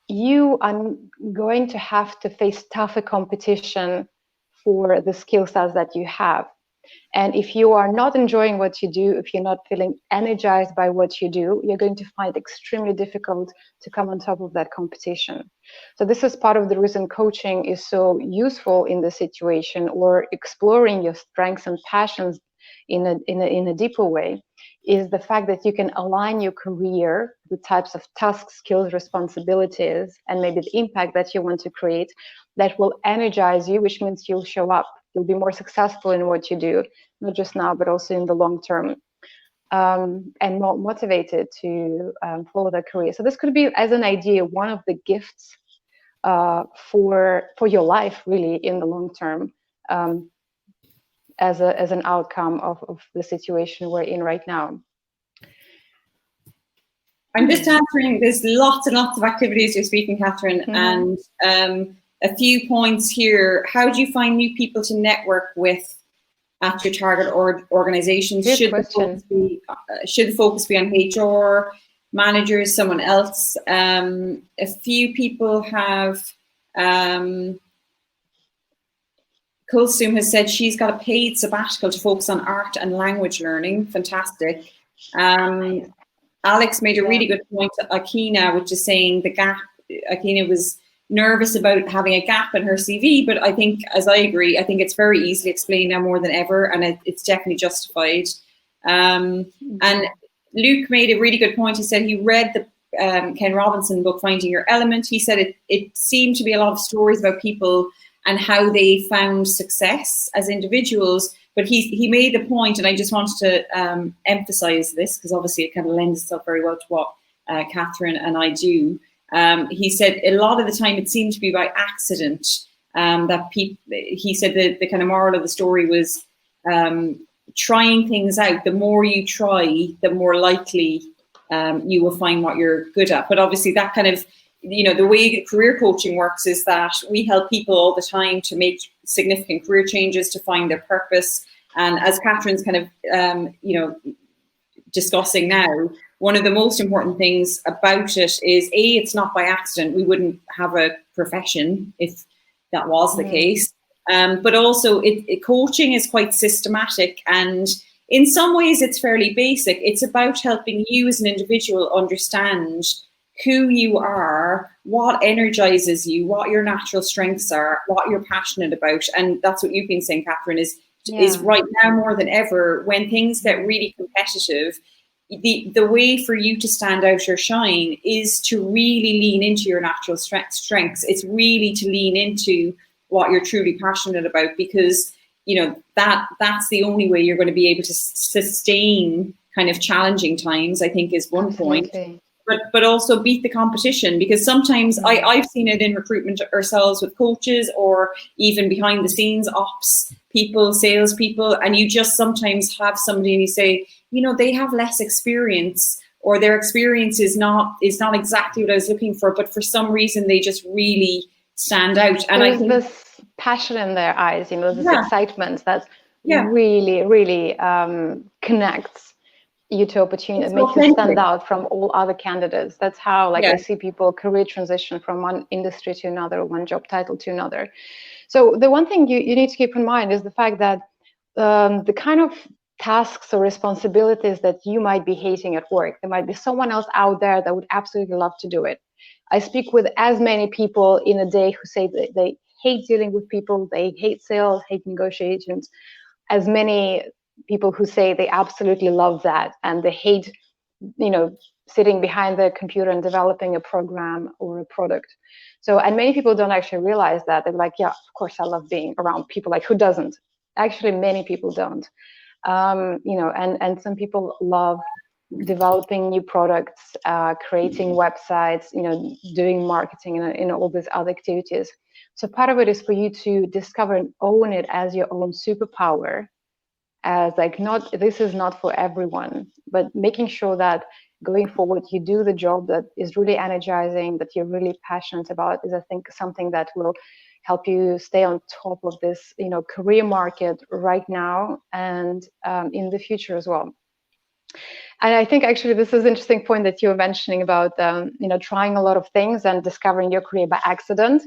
you are going to have to face tougher competition for the skill sets that you have. And if you are not enjoying what you do, if you're not feeling energized by what you do, you're going to find it extremely difficult to come on top of that competition. So this is part of the reason coaching is so useful in this situation, or exploring your strengths and passions in a deeper way, is the fact that you can align your career, the types of tasks, skills, responsibilities, and maybe the impact that you want to create that will energize you, which means you'll show up. You'll be more successful in what you do, not just now, but also in the long term, and more motivated to follow that career. So this could be, as an idea, one of the gifts for your life, really, in the long term, as an outcome of the situation we're in right now. I'm just answering. There's lots and lots of activities you're speaking, Katrin, and a few points here. How do you find new people to network with at your target organizations? Should the focus be on HR, managers, someone else? A few people have. Kulsum has said she's got a paid sabbatical to focus on art and language learning. Fantastic. Alex made a really good point to Akina, which is saying the gap. Akina was nervous about having a gap in her CV, but I think, as I agree, I think it's very easily explained now more than ever, and it's definitely justified. And Luke made a really good point. He said he read the Ken Robinson book, Finding Your Element. He said it seemed to be a lot of stories about people and how they found success as individuals. But he made the point, and I just wanted to emphasize this because obviously it kind of lends itself very well to what Katrin and I do. He said a lot of the time it seemed to be by accident that people. He said the kind of moral of the story was trying things out. The more you try, the more likely you will find what you're good at. But obviously that kind of, the way career coaching works is that we help people all the time to make significant career changes, to find their purpose. And as Katrin's kind of, discussing now, one of the most important things about it is, it's not by accident. We wouldn't have a profession if that was the case. But also coaching is quite systematic, and in some ways it's fairly basic. It's about helping you as an individual understand who you are, what energizes you, what your natural strengths are, what you're passionate about. And that's what you've been saying, Katrin, is right now more than ever, when things get really competitive, the way for you to stand out or shine is to really lean into your natural strengths. It's really to lean into what you're truly passionate about, because that's the only way you're going to be able to sustain kind of challenging times, I think, is one point. But also beat the competition, because sometimes I've seen it in recruitment ourselves with coaches, or even behind the scenes ops people, salespeople, and you just sometimes have somebody and you say, they have less experience, or their experience is not exactly what I was looking for, but for some reason they just really stand out. And there's this passion in their eyes, this excitement that really, really connects you to opportunity, and make you stand out from all other candidates. That's how I see people career transition from one industry to another, one job title to another. So the one thing you need to keep in mind is the fact that the kind of tasks or responsibilities that you might be hating at work, there might be someone else out there that would absolutely love to do it. I speak with as many people in a day who say that they hate dealing with people, they hate sales, hate negotiations, as many people who say they absolutely love that, and they hate, sitting behind their computer and developing a program or a product. So, and many people don't actually realize that. They're like, yeah, of course I love being around people. Like, who doesn't? Actually, many people don't. And some people love developing new products, creating websites, doing marketing, and all these other activities. So part of it is for you to discover and own it as your own superpower, as this is not for everyone, but making sure that going forward you do the job that is really energizing, that you're really passionate about, is, I think, something that will help you stay on top of this career market right now and in the future as well. And I think actually this is an interesting point that you were mentioning about trying a lot of things and discovering your career by accident.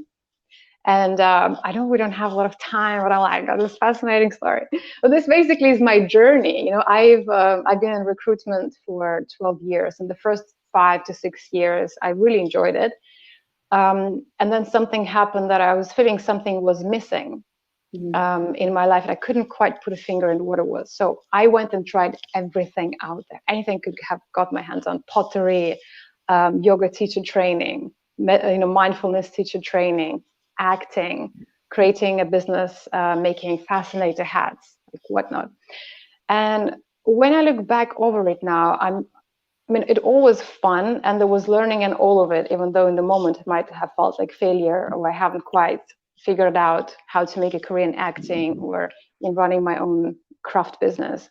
And I know we don't have a lot of time, but I got this fascinating story. But this basically is my journey. I've been in recruitment for 12 years, and the first 5 to 6 years I really enjoyed it. And then something happened that I was feeling something was missing in my life, and I couldn't quite put a finger in what it was. So I went and tried everything out there. Anything I could have got my hands on: pottery, yoga teacher training, mindfulness teacher training, acting, creating a business, making fascinator hats, whatnot. And when I look back over it now, it all was fun, and there was learning in all of it, even though in the moment it might have felt like failure, or I haven't quite figured out how to make a career in acting or in running my own craft business.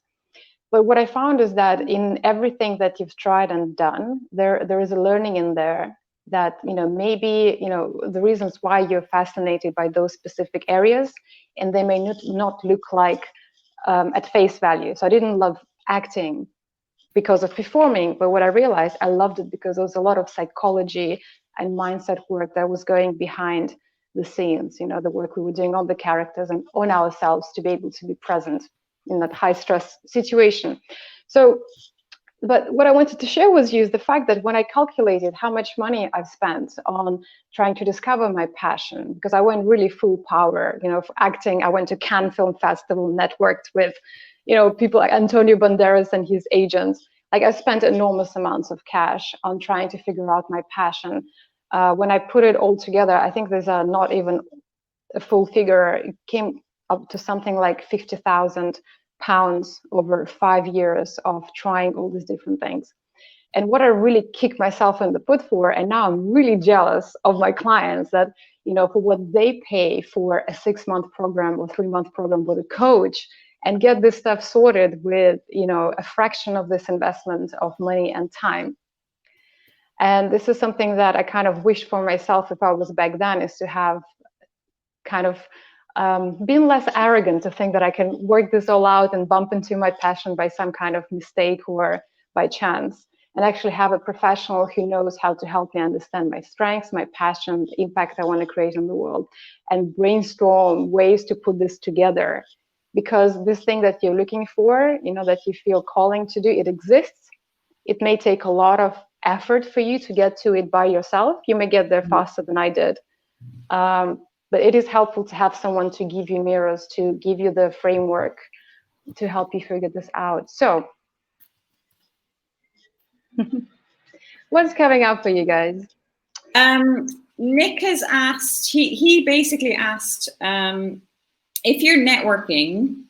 But what I found is that in everything that you've tried and done, there is a learning in there that, maybe, the reasons why you're fascinated by those specific areas, and they may not look like at face value. So I didn't love acting because of performing, but what I realized, I loved it because there was a lot of psychology and mindset work that was going behind the scenes, the work we were doing on the characters and on ourselves to be able to be present in that high stress situation. So But what I wanted to share with you is the fact that when I calculated how much money I've spent on trying to discover my passion, because I went really full power, for acting. I went to Cannes Film Festival, networked with, people like Antonio Banderas and his agents. Like, I spent enormous amounts of cash on trying to figure out my passion. When I put it all together, I think there's not even a full figure. It came up to something like 50,000 pounds over 5 years of trying all these different things. And what I really kicked myself in the foot for, and now I'm really jealous of my clients that, for what they pay for a 6-month program or 3-month program with a coach, and get this stuff sorted with, a fraction of this investment of money and time. And this is something that I kind of wished for myself if I was back then, is to have kind of being less arrogant, to think that I can work this all out and bump into my passion by some kind of mistake or by chance, and actually have a professional who knows how to help me understand my strengths, my passion, the impact I want to create in the world, and brainstorm ways to put this together. Because this thing that you're looking for, that you feel calling to do, it exists. It may take a lot of effort for you to get to it by yourself. You may get there faster than I did. But it is helpful to have someone to give you mirrors, to give you the framework, to help you figure this out. So, what's coming up for you guys? Nick has asked, he basically asked, if you're networking,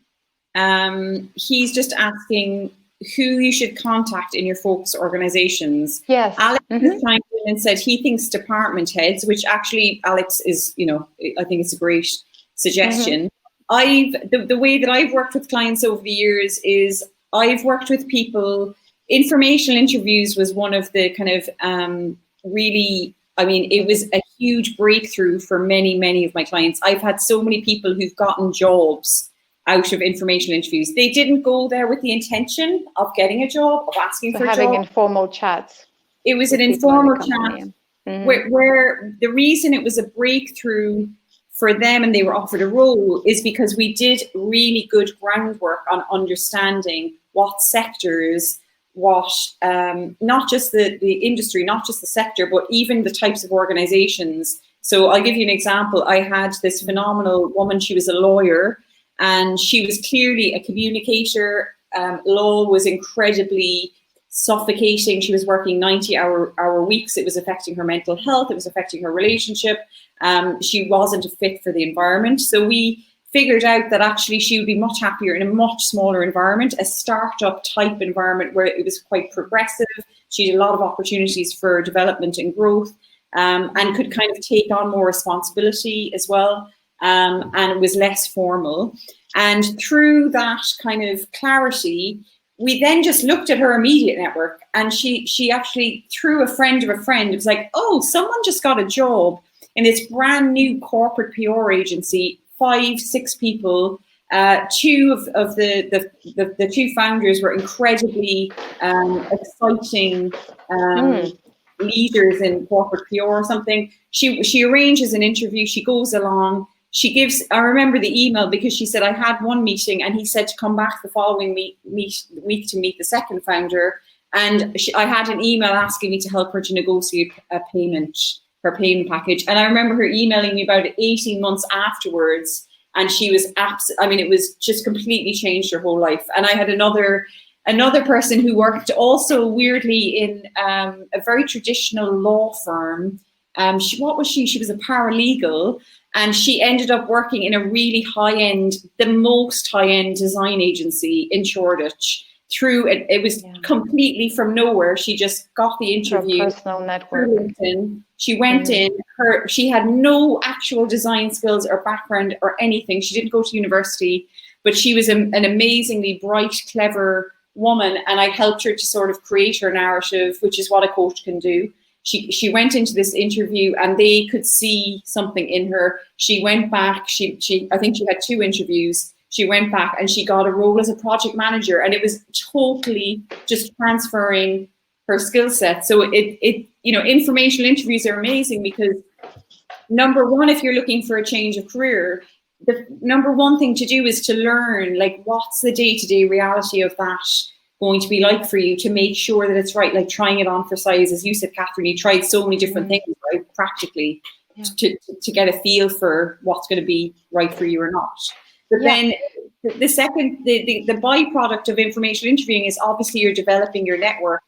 he's just asking who you should contact in your focus organizations. Yes. Alex has chimed in and said he thinks department heads, which actually Alex is, I think it's a great suggestion. The way that I've worked with clients over the years is I've worked with people. Informational interviews was one of the kind of it was a huge breakthrough for many, many of my clients. I've had so many people who've gotten jobs out of informational interviews. They didn't go there with the intention of getting a job, of asking for a job. Having informal chats. It was an informal chat where the reason it was a breakthrough for them and they were offered a role is because we did really good groundwork on understanding what sectors, not just the industry, not just the sector, but even the types of organizations. So I'll give you an example. I had this phenomenal woman. She was a lawyer, and she was clearly a communicator. Law was incredibly suffocating. She was working 90-hour weeks. It was affecting her mental health. It was affecting her relationship. She wasn't a fit for the environment. So we figured out that actually she would be much happier in a much smaller environment, a startup type environment where it was quite progressive. She had a lot of opportunities for development and growth, and could kind of take on more responsibility as well. And it was less formal. And through that kind of clarity, we then just looked at her immediate network, and she actually, through a friend of a friend, it was like, oh, someone just got a job in this brand new corporate PR agency, 5-6 people. Two of the two founders were incredibly exciting leaders in corporate PR or something. She arranges an interview. She goes along. I remember the email because she said, I had one meeting and he said to come back the following week to meet the second founder. And I had an email asking me to help her to negotiate her payment package. And I remember her emailing me about 18 months afterwards. And she was it was just completely changed her whole life. And I had another person who worked also weirdly in a very traditional law firm. She was a paralegal. And she ended up working in a really the most high-end design agency in Shoreditch. It was completely from nowhere. She just got the interview. Her personal network. She went in. She had no actual design skills or background or anything. She didn't go to university, but she was an amazingly bright, clever woman. And I helped her to sort of create her narrative, which is what a coach can do. She went into this interview and they could see something in her. She went back. I think she had 2 interviews. She went back and she got a role as a project manager, and it was totally just transferring her skill set. So informational interviews are amazing because, number one, if you're looking for a change of career, the number one thing to do is to learn, like, what's the day-to-day reality of that going to be like for you, to make sure that it's right, like trying it on for size. As you said, Katrin, you tried so many different things, right, practically, to get a feel for what's going to be right for you or not. But then the second, the byproduct of information interviewing is obviously you're developing your network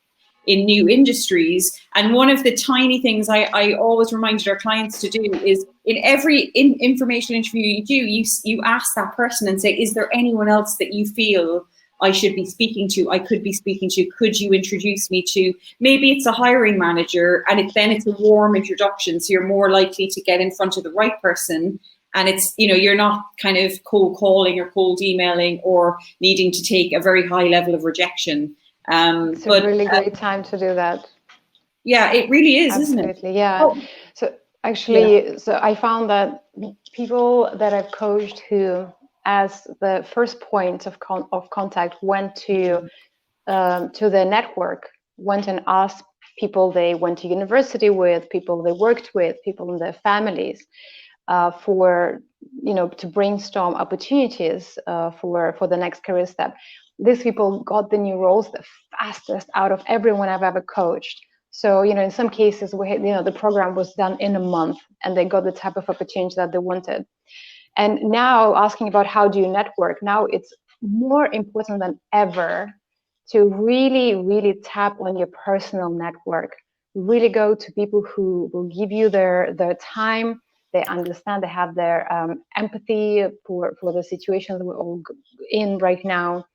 in new industries. And one of the tiny things I always reminded our clients to do is, in every information interview you do, you ask that person and say, is there anyone else that you feel I should be speaking to, I could be speaking to, could you introduce me to? Maybe it's a hiring manager, and then it's a warm introduction, so you're more likely to get in front of the right person. And it's, you're not kind of cold calling or cold emailing or needing to take a very high level of rejection. It's a really great time to do that. Yeah, it really is, isn't it? Absolutely, yeah. Oh. So actually, so I found that people that I've coached who, as the first point of contact, went to their network, went and asked people they went to university with, people they worked with, people in their families, for to brainstorm opportunities for the next career step. These people got the new roles the fastest out of everyone I've ever coached. So in some cases we had, the program was done in a month, and they got the type of opportunity that they wanted. And now, asking about how do you network, now it's more important than ever to really, really tap on your personal network. Really go to people who will give you their time. They understand, they have their empathy for the situation that we're all in right now.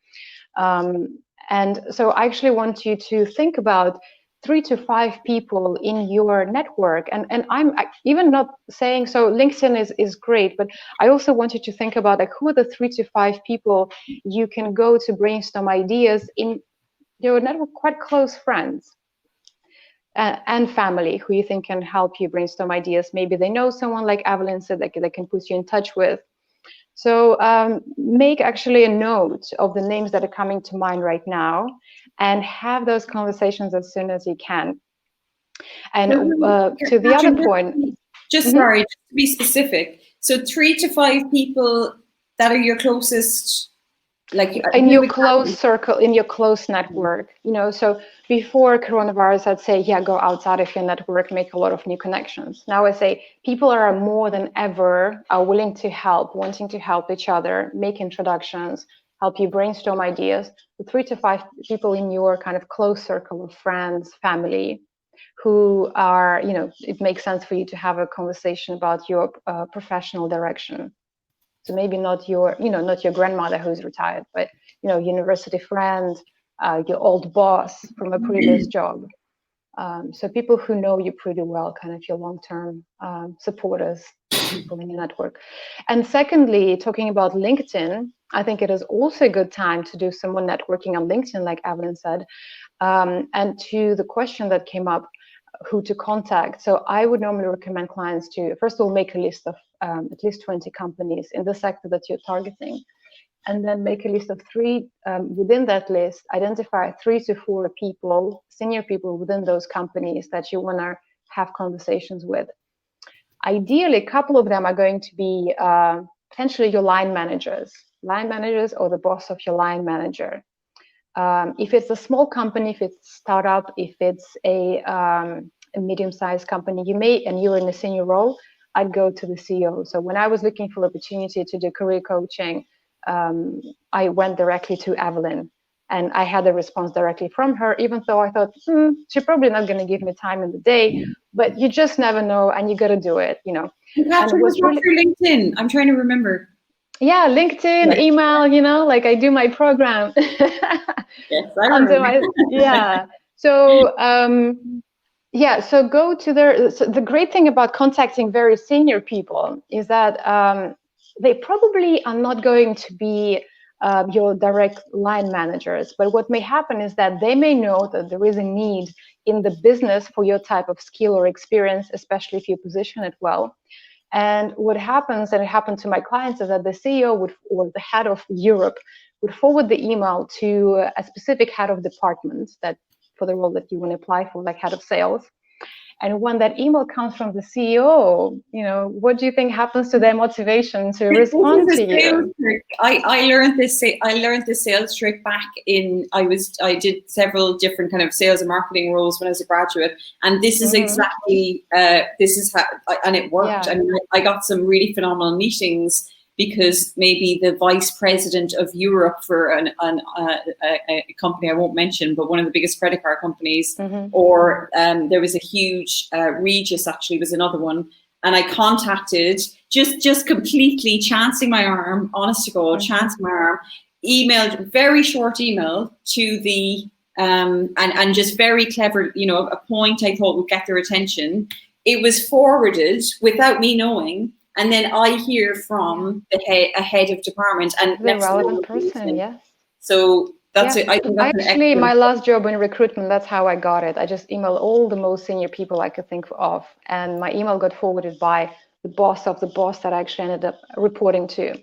And so I actually want you to think about 3 to 5 people in your network. And I'm even not saying, so LinkedIn is great, but I also want you to think about, like, who are the 3 to 5 people you can go to brainstorm ideas in your network, quite close friends and family, who you think can help you brainstorm ideas. Maybe they know someone, like Evelyn said, that they can put you in touch with. So make actually a note of the names that are coming to mind right now, and have those conversations as soon as you can. And to the other point, sorry, just to be specific, so 3 to 5 people that are your closest, like in your close circle, in your close network. So before coronavirus, I'd say, go outside of your network, make a lot of new connections. Now I say people are more than ever are willing to help, wanting to help each other, make introductions, help you brainstorm ideas. The 3 to 5 people in your kind of close circle of friends, family, who are, it makes sense for you to have a conversation about your professional direction. So maybe not your, not your grandmother who's retired, but, university friend, your old boss from a previous job. So people who know you pretty well, kind of your long-term supporters, people in your network. And secondly, talking about LinkedIn, I think it is also a good time to do some more networking on LinkedIn, like Evelyn said. And to the question that came up, who to contact. So I would normally recommend clients to, first of all, make a list of at least 20 companies in the sector that you're targeting, and then make a list of 3 within that list. Identify 3 to 4 people, senior people within those companies that you want to have conversations with. Ideally, a couple of them are going to be potentially your line managers or the boss of your line manager. If it's a small company, if it's a startup, if it's a medium-sized company, and you're in a senior role, I'd go to the CEO. So when I was looking for opportunity to do career coaching, I went directly to Evelyn, and I had a response directly from her, even though I thought, she's probably not going to give me time in the day, but you just never know, and you got to do it, Katrin, was really through LinkedIn? I'm trying to remember. Yeah, LinkedIn, email, like I do my program. Yes, I remember. So so go to their. So the great thing about contacting very senior people is that they probably are not going to be your direct line managers, but what may happen is that they may know that there is a need in the business for your type of skill or experience, especially if you position it well. And what happens, and it happened to my clients, is that the CEO or the head of Europe would forward the email to a specific head of department that for the role that you want to apply for, like head of sales. And when that email comes from the CEO, what do you think happens to their motivation to respond to you? I learned this. I learned the sales trick back in. I did several different kind of sales and marketing roles when I was a graduate, and this is exactly this is how, and it worked. Yeah. I mean, I got some really phenomenal meetings because maybe the vice president of Europe for a company I won't mention, but one of the biggest credit card companies, or there was a huge Regis actually was another one, and I contacted just completely chancing my arm, honest to God, chancing my arm, emailed very short email to the and just very clever, a point I thought would get their attention. It was forwarded without me knowing. And then I hear from a head of department, and the relevant person, yes. So that's it. I think that's actually my last job in recruitment. That's how I got it. I just emailed all the most senior people I could think of, and my email got forwarded by the boss of the boss that I actually ended up reporting to.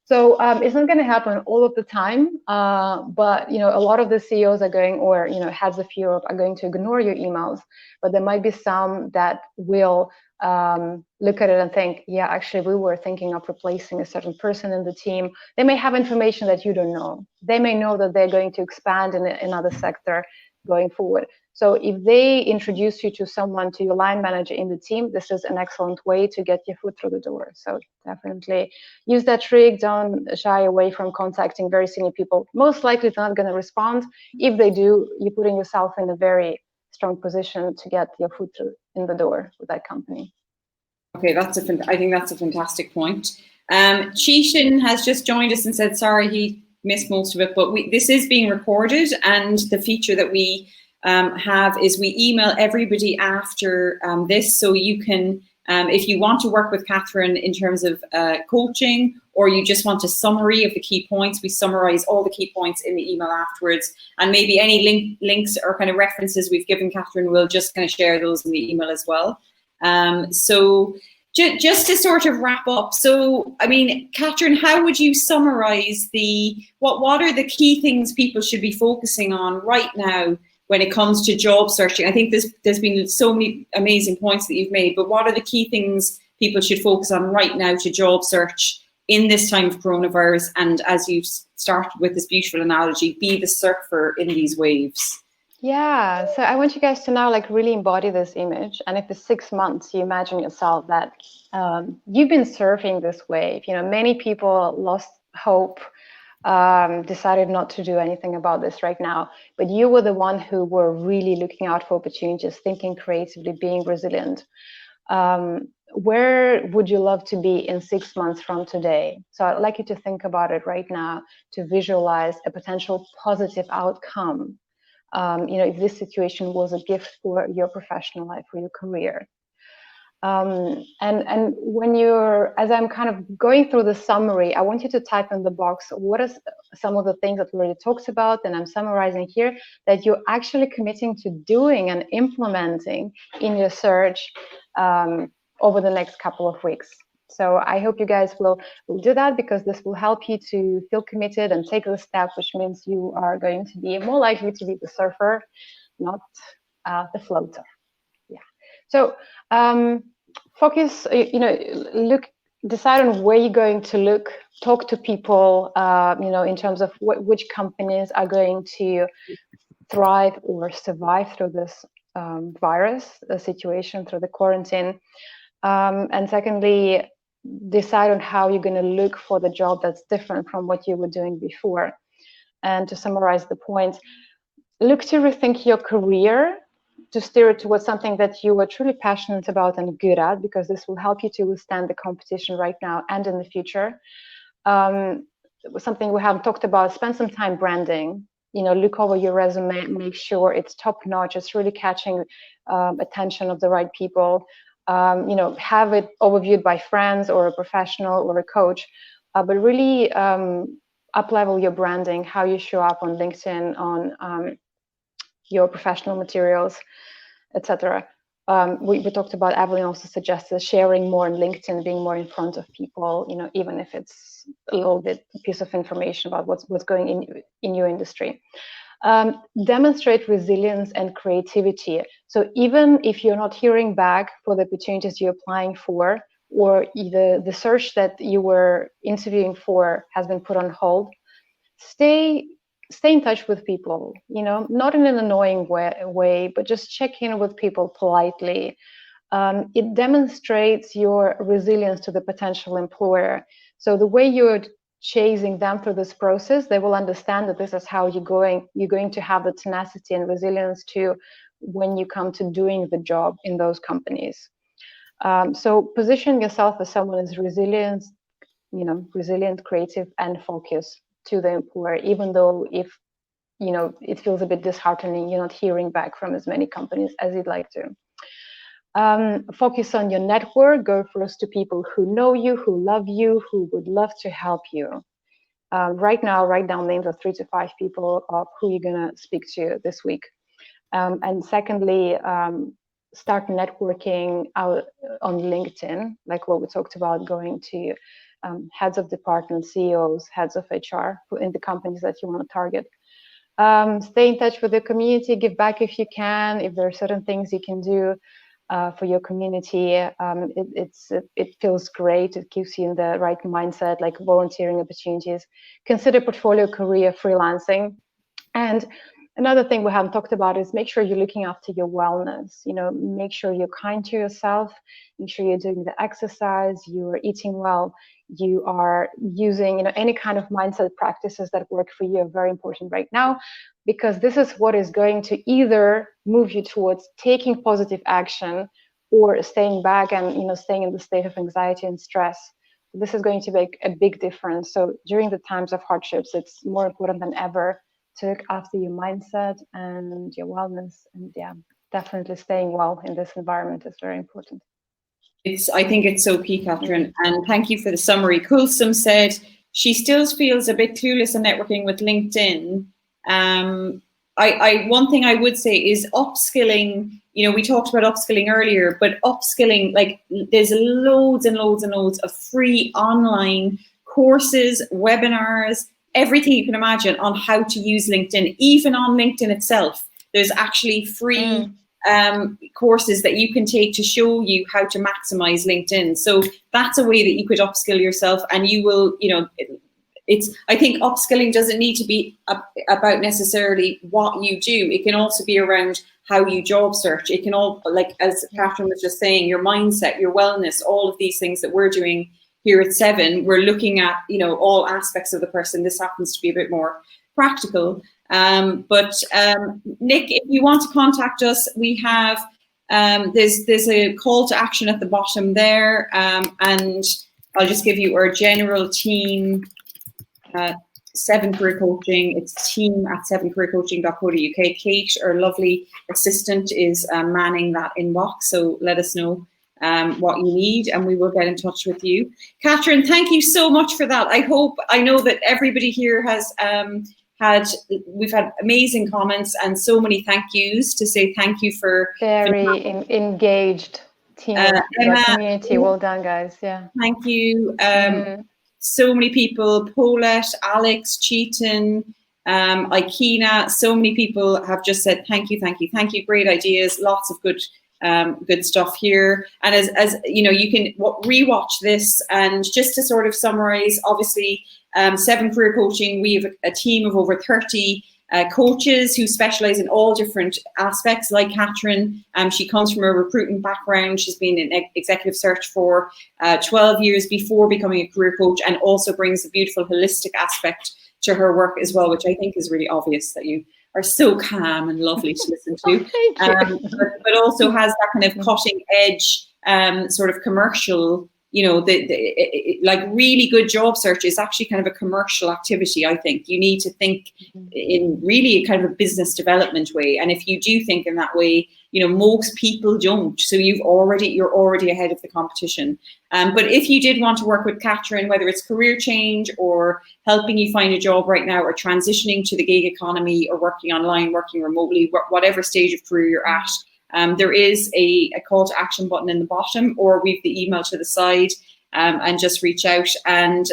So it's not going to happen all of the time, but a lot of the CEOs are going, or heads of Europe are going to ignore your emails. But there might be some that will look at it and think, yeah, actually, we were thinking of replacing a certain person in the team. They may have information that you don't know. They may know that they're going to expand in another sector going forward. So if they introduce you to someone, to your line manager in the team, this is an excellent way to get your foot through the door. So definitely use that trick. Don't shy away from contacting very senior people. Most likely they're not going to respond. If they do, you're putting yourself in a very strong position to get your foot through in the door with that company. Okay, I think that's a fantastic point. Chetan has just joined us and said, sorry, he missed most of it, but this is being recorded, and the feature that we have is we email everybody after this, so you can, if you want to work with Katrin in terms of coaching, or you just want a summary of the key points, we summarize all the key points in the email afterwards, and maybe any links or kind of references we've given Katrin, we'll just kind of share those in the email as well. So just to sort of wrap up, so I mean, Katrin, how would you summarize what are the key things people should be focusing on right now when it comes to job searching? I think there's been so many amazing points that you've made, but what are the key things people should focus on right now to job search in this time of coronavirus? And as you start with this beautiful analogy, be the surfer in these waves. Yeah, so I want you guys to now really embody this image. And if for 6 months you imagine yourself that you've been surfing this wave, many people lost hope, decided not to do anything about this right now, but you were the one who were really looking out for opportunities, thinking creatively, being resilient. Where would you love to be in 6 months from today? So I'd like you to think about it right now, to visualize a potential positive outcome. If this situation was a gift for your professional life, for your career. And when as I'm kind of going through the summary, I want you to type in the box, what are some of the things that we already talked about, and I'm summarizing here, that you're actually committing to doing and implementing in your search over the next couple of weeks. So I hope you guys will do that, because this will help you to feel committed and take the step, which means you are going to be more likely to be the surfer, not the floater. Yeah. So focus, decide on where you're going to look, talk to people, in terms of which companies are going to thrive or survive through this virus situation, through the quarantine. And secondly, decide on how you're going to look for the job that's different from what you were doing before. And to summarize the point, look to rethink your career, to steer it towards something that you are truly passionate about and good at, because this will help you to withstand the competition right now and in the future. Something we haven't talked about, spend some time branding. Look over your resume, make sure it's top notch, it's really catching attention of the right people. Have it overviewed by friends or a professional or a coach, but really up-level your branding, how you show up on LinkedIn, on your professional materials, etc. We talked about, Evelyn also suggested sharing more on LinkedIn, being more in front of people, even if it's a little bit piece of information about what's going in your industry. Demonstrate resilience and creativity. So even if you're not hearing back for the opportunities you're applying for, or the search that you were interviewing for has been put on hold, stay in touch with people, not in an annoying way, but just check in with people politely. It demonstrates your resilience to the potential employer. So the way you're chasing them through this process, they will understand that this is how you're going to have the tenacity and resilience to when you come to doing the job in those companies. So position yourself as someone who's resilient, creative, and focused to the employer, even though if it feels a bit disheartening, you're not hearing back from as many companies as you'd like to. Focus on your network. Go first to people who know you, who love you, who would love to help you. Right now, write down names of 3 to 5 people of who you're going to speak to this week. And secondly, start networking out on LinkedIn, like what we talked about, going to heads of departments, CEOs, heads of HR in the companies that you want to target. Stay in touch with the community, give back if you can. If there are certain things you can do for your community, it feels great. It keeps you in the right mindset, like volunteering opportunities. Consider portfolio career freelancing. And another thing we haven't talked about is make sure you're looking after your wellness. Make sure you're kind to yourself. Make sure you're doing the exercise, you're eating well, you are using, any kind of mindset practices that work for you are very important right now, because this is what is going to either move you towards taking positive action or staying back and, staying in the state of anxiety and stress. This is going to make a big difference. So during the times of hardships, it's more important than ever to look after your mindset and your wellness. And definitely staying well in this environment is very important. I think it's so key, Katrin. And thank you for the summary. Coulsum said she still feels a bit clueless on networking with LinkedIn. One thing I would say is upskilling. We talked about upskilling earlier, but upskilling, like there's loads and loads and loads of free online courses, webinars, everything you can imagine on how to use LinkedIn. Even on LinkedIn itself, there's actually free courses that you can take to show you how to maximize LinkedIn. So that's a way that you could upskill yourself, and you will, I think upskilling doesn't need to be about necessarily what you do. It can also be around how you job search. It can all, like as Katrin was just saying, your mindset, your wellness, all of these things that we're doing here at Seven. We're looking at, all aspects of the person. This happens to be a bit more practical. But Nick, if you want to contact us, we have there's a call to action at the bottom there, and I'll just give you our general team. Seven Career Coaching. It's team@sevencareercoaching.co.uk. Kate, our lovely assistant, is manning that inbox. So let us know what you need, and we will get in touch with you. Katrin, thank you so much for that. I know that everybody here has we've had amazing comments and so many thank yous to say thank you for very engaged team, Emma, community. Well done, guys. Yeah. Thank you. So many people, Paulette, Alex, Cheaton, Ikena, so many people have just said thank you. Great ideas, lots of good stuff here. And as you can rewatch this, and just to sort of summarize, obviously, Seven Career Coaching, we have a team of over 30 coaches who specialize in all different aspects. Like Katrin, she comes from a recruitment background. She's been in executive search for 12 years before becoming a career coach, and also brings a beautiful holistic aspect to her work as well, which I think is really obvious that you are so calm and lovely to listen to. But also has that kind of cutting edge sort of commercial, like really good job search is actually kind of a commercial activity. I think you need to think in really a kind of a business development way. And if you do think in that way, most people don't. So you're already ahead of the competition. But if you did want to work with Katrin, whether it's career change or helping you find a job right now, or transitioning to the gig economy, or working online, working remotely, whatever stage of career you're at, there is a call to action button in the bottom, or we've the email to the side, and just reach out. And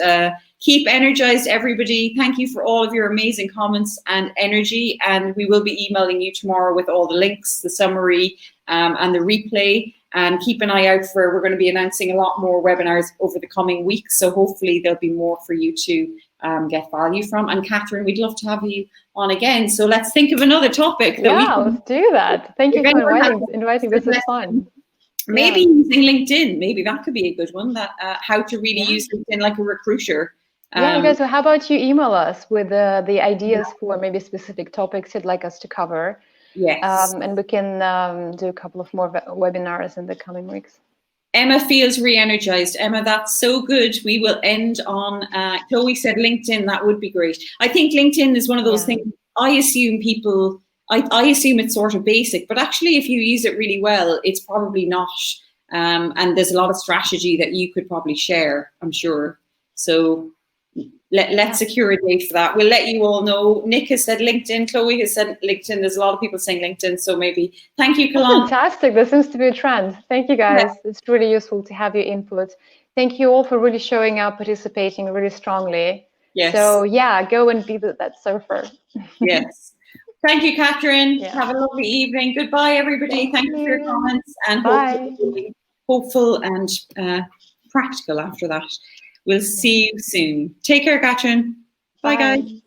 keep energized, everybody. Thank you for all of your amazing comments and energy. And we will be emailing you tomorrow with all the links, the summary, and the replay. And keep an eye out we're going to be announcing a lot more webinars over the coming weeks. So hopefully there'll be more for you to get value from. And Katrin, we'd love to have you on again. So let's think of another topic. Let's do that. Thank you for inviting. This is fun. Maybe using LinkedIn. Maybe that could be a good one. That how to really use LinkedIn like a recruiter. You guys. So how about you email us with the ideas for maybe specific topics you'd like us to cover? Yes. And we can do a couple of more webinars in the coming weeks. Emma feels re-energized. Emma, that's so good. We will end on, Chloe said LinkedIn, that would be great. I think LinkedIn is one of those things, I assume people, I assume it's sort of basic, but actually if you use it really well, it's probably not. And there's a lot of strategy that you could probably share, I'm sure. So let's secure a date for that. We'll let you all know. Nick has said LinkedIn. Chloe has said LinkedIn. There's a lot of people saying LinkedIn. So maybe. Thank you, Kalan. Fantastic. There seems to be a trend. Thank you, guys. Yeah. It's really useful to have your input. Thank you all for really showing up, participating really strongly. Yes. So go and be that surfer. Yes. Thank you, Katrin. Yeah. Have a lovely evening. Goodbye, everybody. Thank you for your comments. And hopefully hopeful and practical after that. We'll see you soon. Take care, Katrin. Bye, guys.